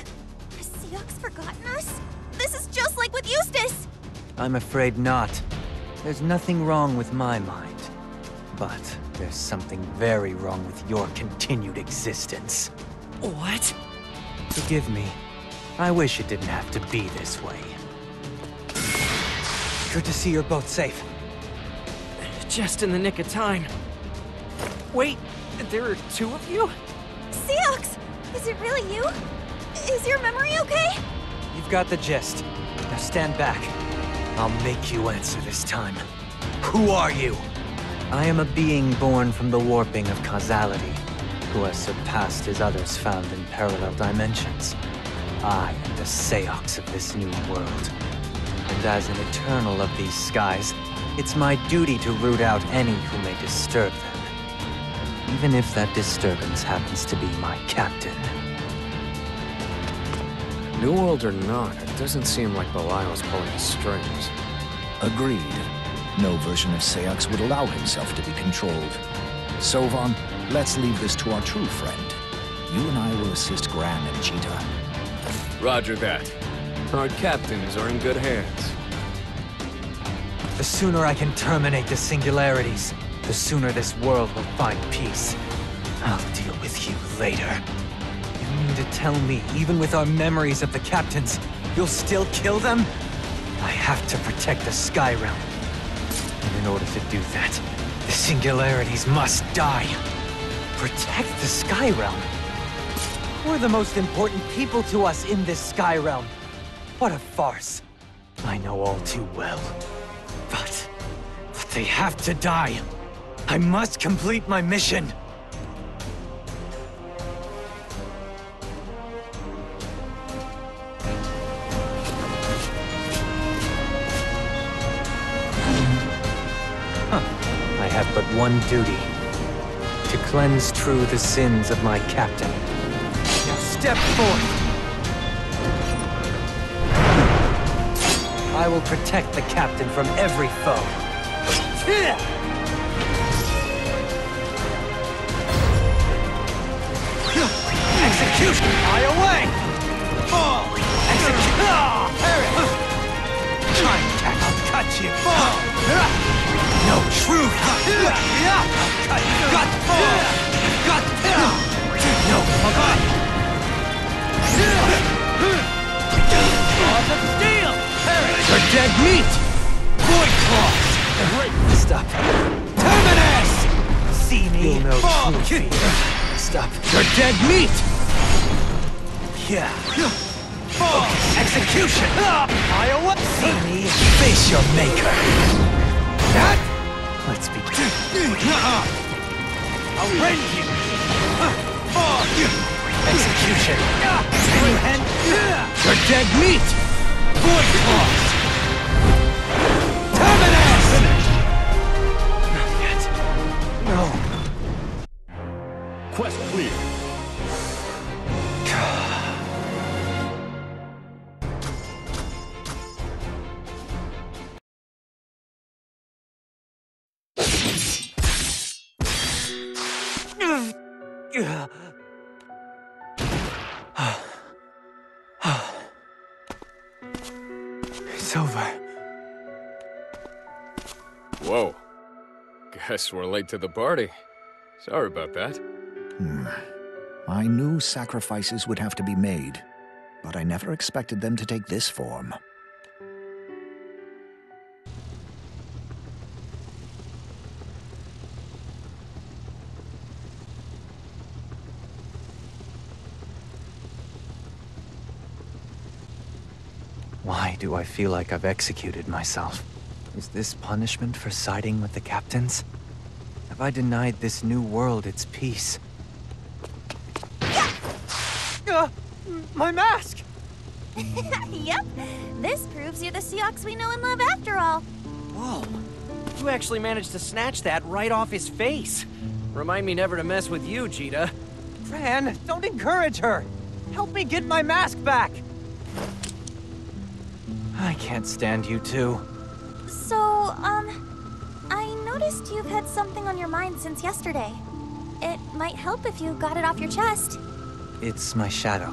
Has Seox forgotten us? This is just like with Eustace!
I'm afraid not. There's nothing wrong with my mind. But there's something very wrong with your continued existence.
What?
Forgive me. I wish it didn't have to be this way. Good to see you're both safe.
Just in the nick of time. Wait, there are two of you?
Seox! Is it really you? Is your memory okay?
You've got the gist. Now stand back. I'll make you answer this time. Who are you? I am a being born from the warping of causality, who has surpassed his others found in parallel dimensions. I am the Seox of this new world. And as an eternal of these skies, it's my duty to root out any who may disturb them. Even if that disturbance happens to be my captain.
New World or not, it doesn't seem like Belial's pulling the strings.
Agreed. No version of Seox would allow himself to be controlled. Sovan, let's leave this to our true friend. You and I will assist Gran and Cheetah.
Roger that. Our captains are in good hands.
The sooner I can terminate the singularities, the sooner this world will find peace. I'll deal with you later. You mean to tell me, even with our memories of the captains, you'll still kill them? I have to protect the Sky Realm. And in order to do that, the singularities must die. Protect the Sky Realm? We're the most important people to us in this Sky Realm. What a farce. I know all too well. But they have to die. I must complete my mission. I have but one duty. To cleanse true the sins of my captain. Now step forth! I will protect the captain from every foe. Execution! Fly away! Fall! Execute! Perish! Try and catch, I'll cut you! Fall! No truth! I'll cut you! Gut! Fall! Gut! No! Claws of steel! Perish! For dead meat! Void claws! Stop! Terminus! See me? Fall! Stop! For dead meat! Yeah. Fall! Execution! I away! See me? Face your maker! Let's begin. I'll rend you! Fall! Execution! Hand! For dead meat! Void claws! Terminus! Not yet. No.
Quest clear.
It's over.
Whoa. Guess we're late to the party. Sorry about that.
I knew sacrifices would have to be made, but I never expected them to take this form.
Why do I feel like I've executed myself? Is this punishment for siding with the captains? Have I denied this new world its peace? My mask!
Yep, this proves you're the Seox we know and love after all.
Whoa, you actually managed to snatch that right off his face. Remind me never to mess with you, Cheetah.
Fran, don't encourage her! Help me get my mask back! I can't stand you two.
So, I noticed you've had something on your mind since yesterday. It might help if you got it off your chest.
It's my shadow.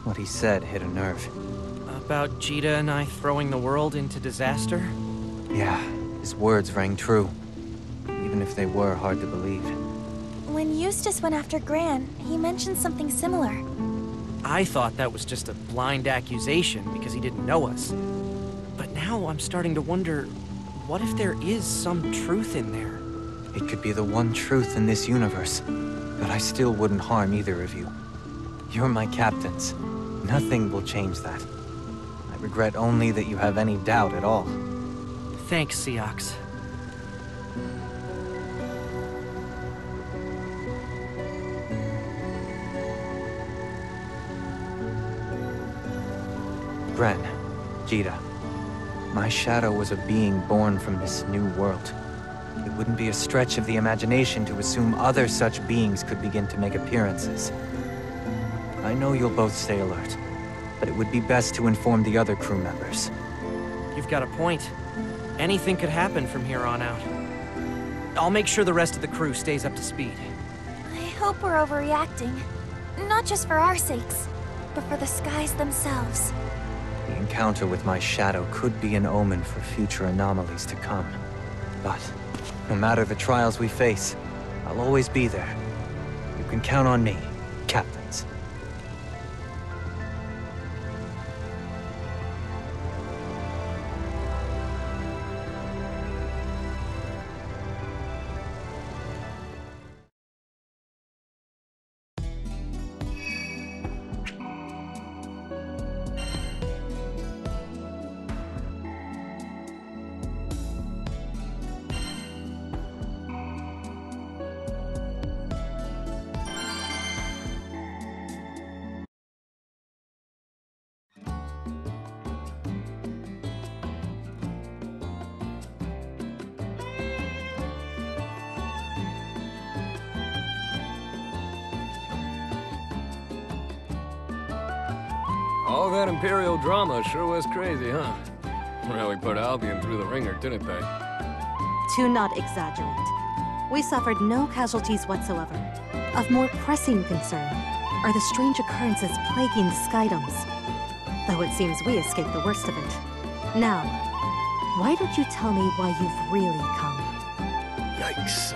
What he said hit a nerve.
About Jita and I throwing the world into disaster?
Yeah, his words rang true. Even if they were hard to believe.
When Eustace went after Gran, he mentioned something similar.
I thought that was just a blind accusation because he didn't know us. But now I'm starting to wonder, what if there is some truth in there?
It could be the one truth in this universe, but I still wouldn't harm either of you. You're my captains. Nothing will change that. I regret only that you have any doubt at all.
Thanks, Seox.
Gren, Jita, my shadow was a being born from this new world. It wouldn't be a stretch of the imagination to assume other such beings could begin to make appearances. I know you'll both stay alert, but it would be best to inform the other crew members.
You've got a point. Anything could happen from here on out. I'll make sure the rest of the crew stays up to speed.
I hope we're overreacting. Not just for our sakes, but for the skies themselves.
The encounter with my shadow could be an omen for future anomalies to come. But no matter the trials we face, I'll always be there. You can count on me, captains.
All that Imperial drama sure was crazy, huh? Really put Albion through the ringer, didn't they?
To not exaggerate, we suffered no casualties whatsoever. Of more pressing concern are the strange occurrences plaguing the Skydomes. Though it seems we escaped the worst of it. Now, why don't you tell me why you've really come?
Yikes.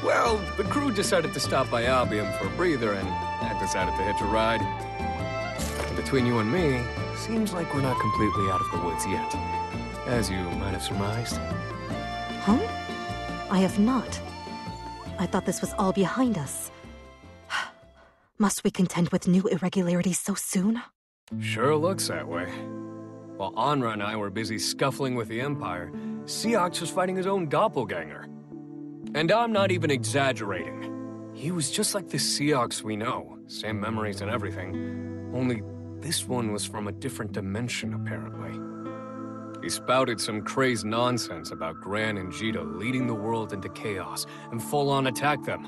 Well, the crew decided to stop by Albion for a breather, and I decided to hitch a ride. Between you and me, seems like we're not completely out of the woods yet, as you might have surmised.
Huh? I have not. I thought this was all behind us. Must we contend with new irregularities so soon?
Sure looks that way. While Anra and I were busy scuffling with the Empire, Seox was fighting his own doppelganger. And I'm not even exaggerating. He was just like the Seox we know, same memories and everything, only this one was from a different dimension, apparently. He spouted some crazed nonsense about Gran and Jita leading the world into chaos and full-on attack them.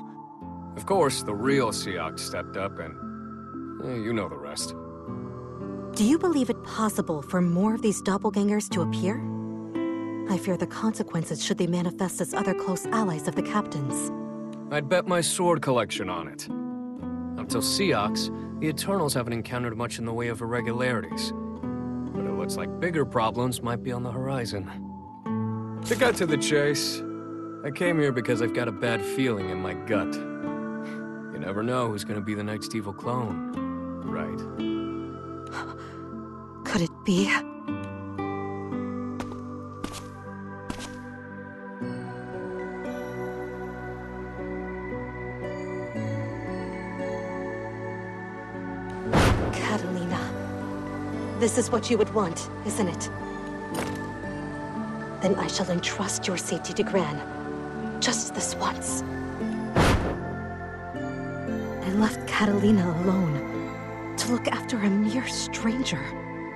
Of course, the real Seox stepped up and... you know the rest.
Do you believe it possible for more of these doppelgangers to appear? I fear the consequences should they manifest as other close allies of the Captain's.
I'd bet my sword collection on it. Until Seox, the Eternals haven't encountered much in the way of irregularities. But it looks like bigger problems might be on the horizon. To cut to the chase, I came here because I've got a bad feeling in my gut. You never know who's gonna be the next evil clone, right?
Could it be? This is what you would want, isn't it? Then I shall entrust your safety to Gran. Just this once. I left Catalina alone to look after a mere stranger.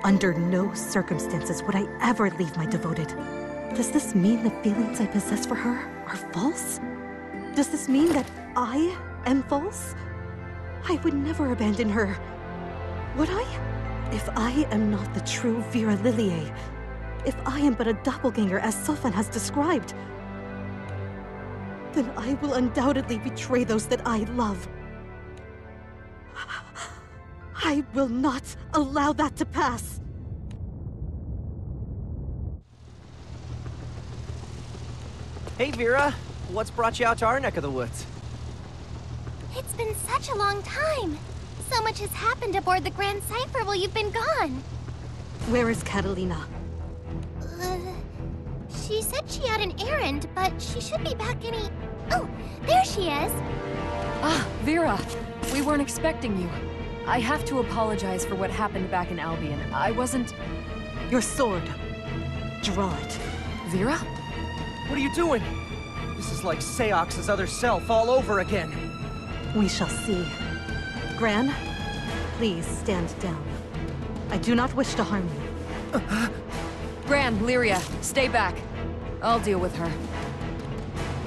Under no circumstances would I ever leave my devoted. Does this mean the feelings I possess for her are false? Does this mean that I am false? I would never abandon her. Would I? If I am not the true Vera Lillier, if I am but a doppelganger as Sofan has described, then I will undoubtedly betray those that I love. I will not allow that to pass.
Hey, Vera. What's brought you out to our neck of the woods?
It's been such a long time. So much has happened aboard the Grand Cipher while you've been gone.
Where is Catalina?
She said she had an errand, but she should be back any... Oh, there she is.
Ah, Vera. We weren't expecting you. I have to apologize for what happened back in Albion. I wasn't...
Your sword. Draw it.
Vera?
What are you doing? This is like Seox's other self all over again.
We shall see. Gran, please stand down. I do not wish to harm you.
Gran, Lyria, stay back. I'll deal with her.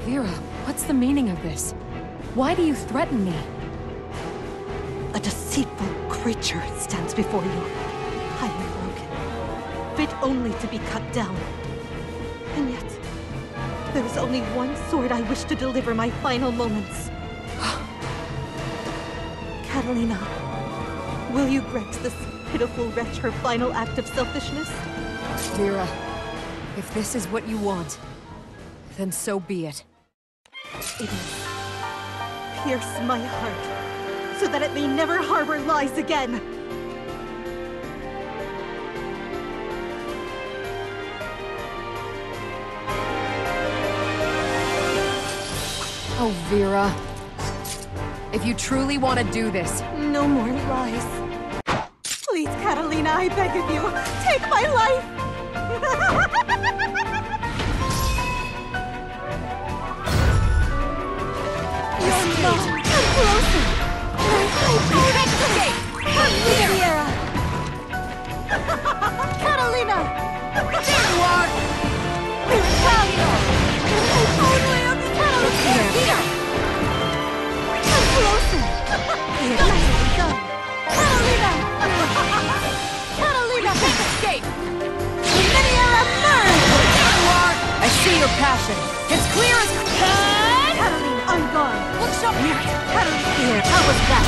Vera, what's the meaning of this? Why do you threaten me?
A deceitful creature stands before you. I am broken, fit only to be cut down. And yet, there is only one sword I wish to deliver my final moments. Catalina, will you grant this pitiful wretch her final act of selfishness?
Vera, if this is what you want, then so be it.
It is. Pierce my heart, so that it may never harbor lies again.
Oh, Vera. If you truly want to do this...
No more lies. Please, Catalina, I beg of you, take my life! You're not! Come closer! Riviera! Catalina! There you are! I totally am Catalina! Come closer! Nicely done! Catalina! Catalina!
Escape!
Riviera, merge!
There you are! I see your passion. It's clear as...
Catalina, I'm gone!
Looks up here!
Catalina, here, how was that?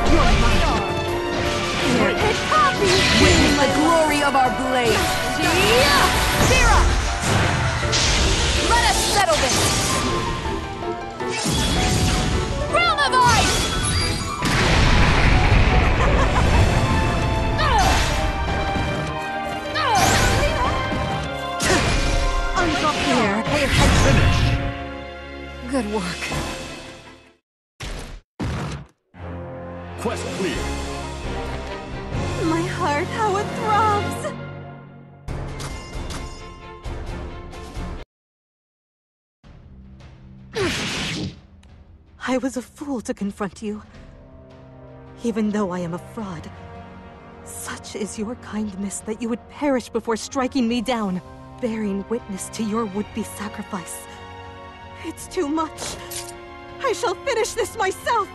You're mine! Here, hit copy!
Witness the glory of our blade! Vera! Let us settle this! Realm of Ice!
I'm here, pay attention!
Good work.
Quest clear.
My heart, how it throbs! I was a fool to confront you. Even though I am a fraud. Such is your kindness that you would perish before striking me down, bearing witness to your would-be sacrifice. It's too much. I shall finish this myself!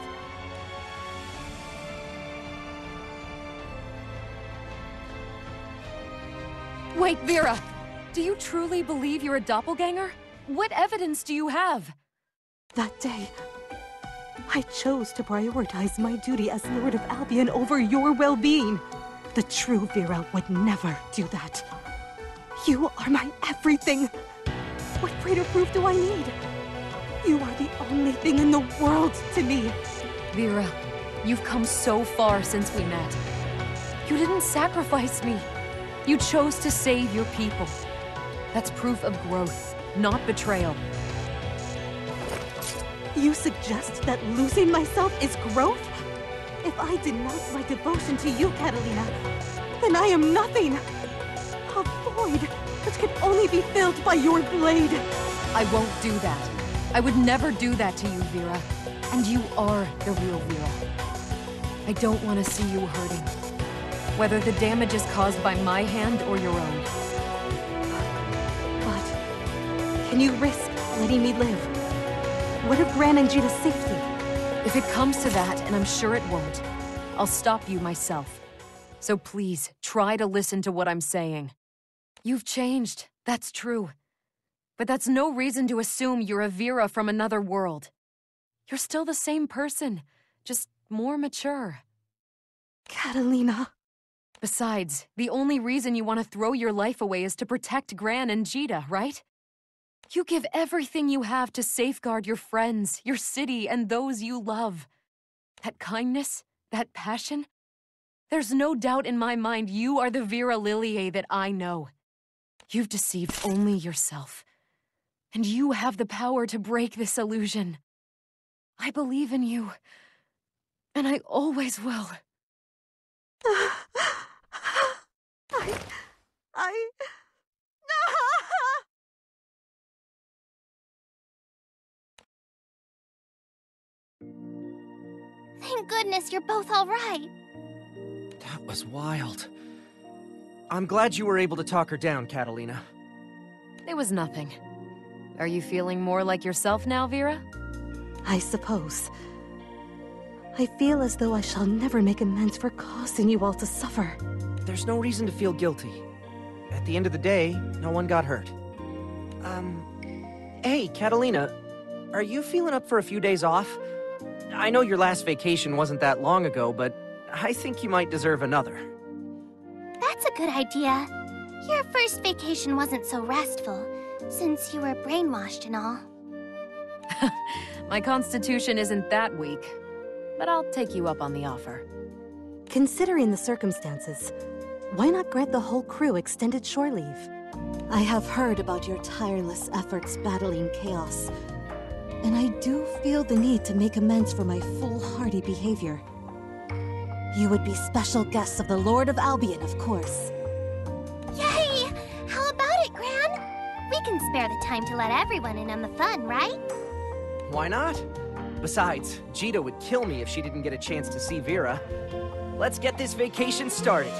Wait, Vera! Do you truly believe you're a doppelganger? What evidence do you have?
That day, I chose to prioritize my duty as Lord of Albion over your well-being. The true Vera would never do that. You are my everything. What greater proof do I need? You are the only thing in the world to me.
Vera, you've come so far since we met. You didn't sacrifice me. You chose to save your people. That's proof of growth, not betrayal.
You suggest that losing myself is growth? If I denounce my devotion to you, Catalina, then I am nothing. A void which can only be filled by your blade.
I won't do that. I would never do that to you, Vera. And you are the real Vera. I don't want to see you hurting. Whether the damage is caused by my hand or your own.
But can you risk letting me live? What of Gran and Jita's safety?
If it comes to that, and I'm sure it won't, I'll stop you myself. So please, try to listen to what I'm saying. You've changed, that's true. But that's no reason to assume you're a Vera from another world. You're still the same person, just more mature.
Catalina.
Besides, the only reason you want to throw your life away is to protect Gran and Jita, right? You give everything you have to safeguard your friends, your city, and those you love. That kindness, that passion, there's no doubt in my mind you are the Vera Lillier that I know. You've deceived only yourself. And you have the power to break this illusion. I believe in you. And I always will.
Thank goodness you're both all right.
That was wild. I'm glad you were able to talk her down, Catalina.
It was nothing. Are you feeling more like yourself now, Vera?
I suppose. I feel as though I shall never make amends for causing you all to suffer.
There's no reason to feel guilty. At the end of the day, no one got hurt. Hey, Catalina, are you feeling up for a few days off? I know your last vacation wasn't that long ago, but I think you might deserve another.
That's a good idea. Your first vacation wasn't so restful, since you were brainwashed and all.
My constitution isn't that weak, but I'll take you up on the offer.
Considering the circumstances, why not grant the whole crew extended shore leave? I have heard about your tireless efforts battling chaos, and I do feel the need to make amends for my foolhardy behavior. You would be special guests of the Lord of Albion, of course.
Yay! How about it, Gran? We can spare the time to let everyone in on the fun, right?
Why not? Besides, Jita would kill me if she didn't get a chance to see Vera. Let's get this vacation started.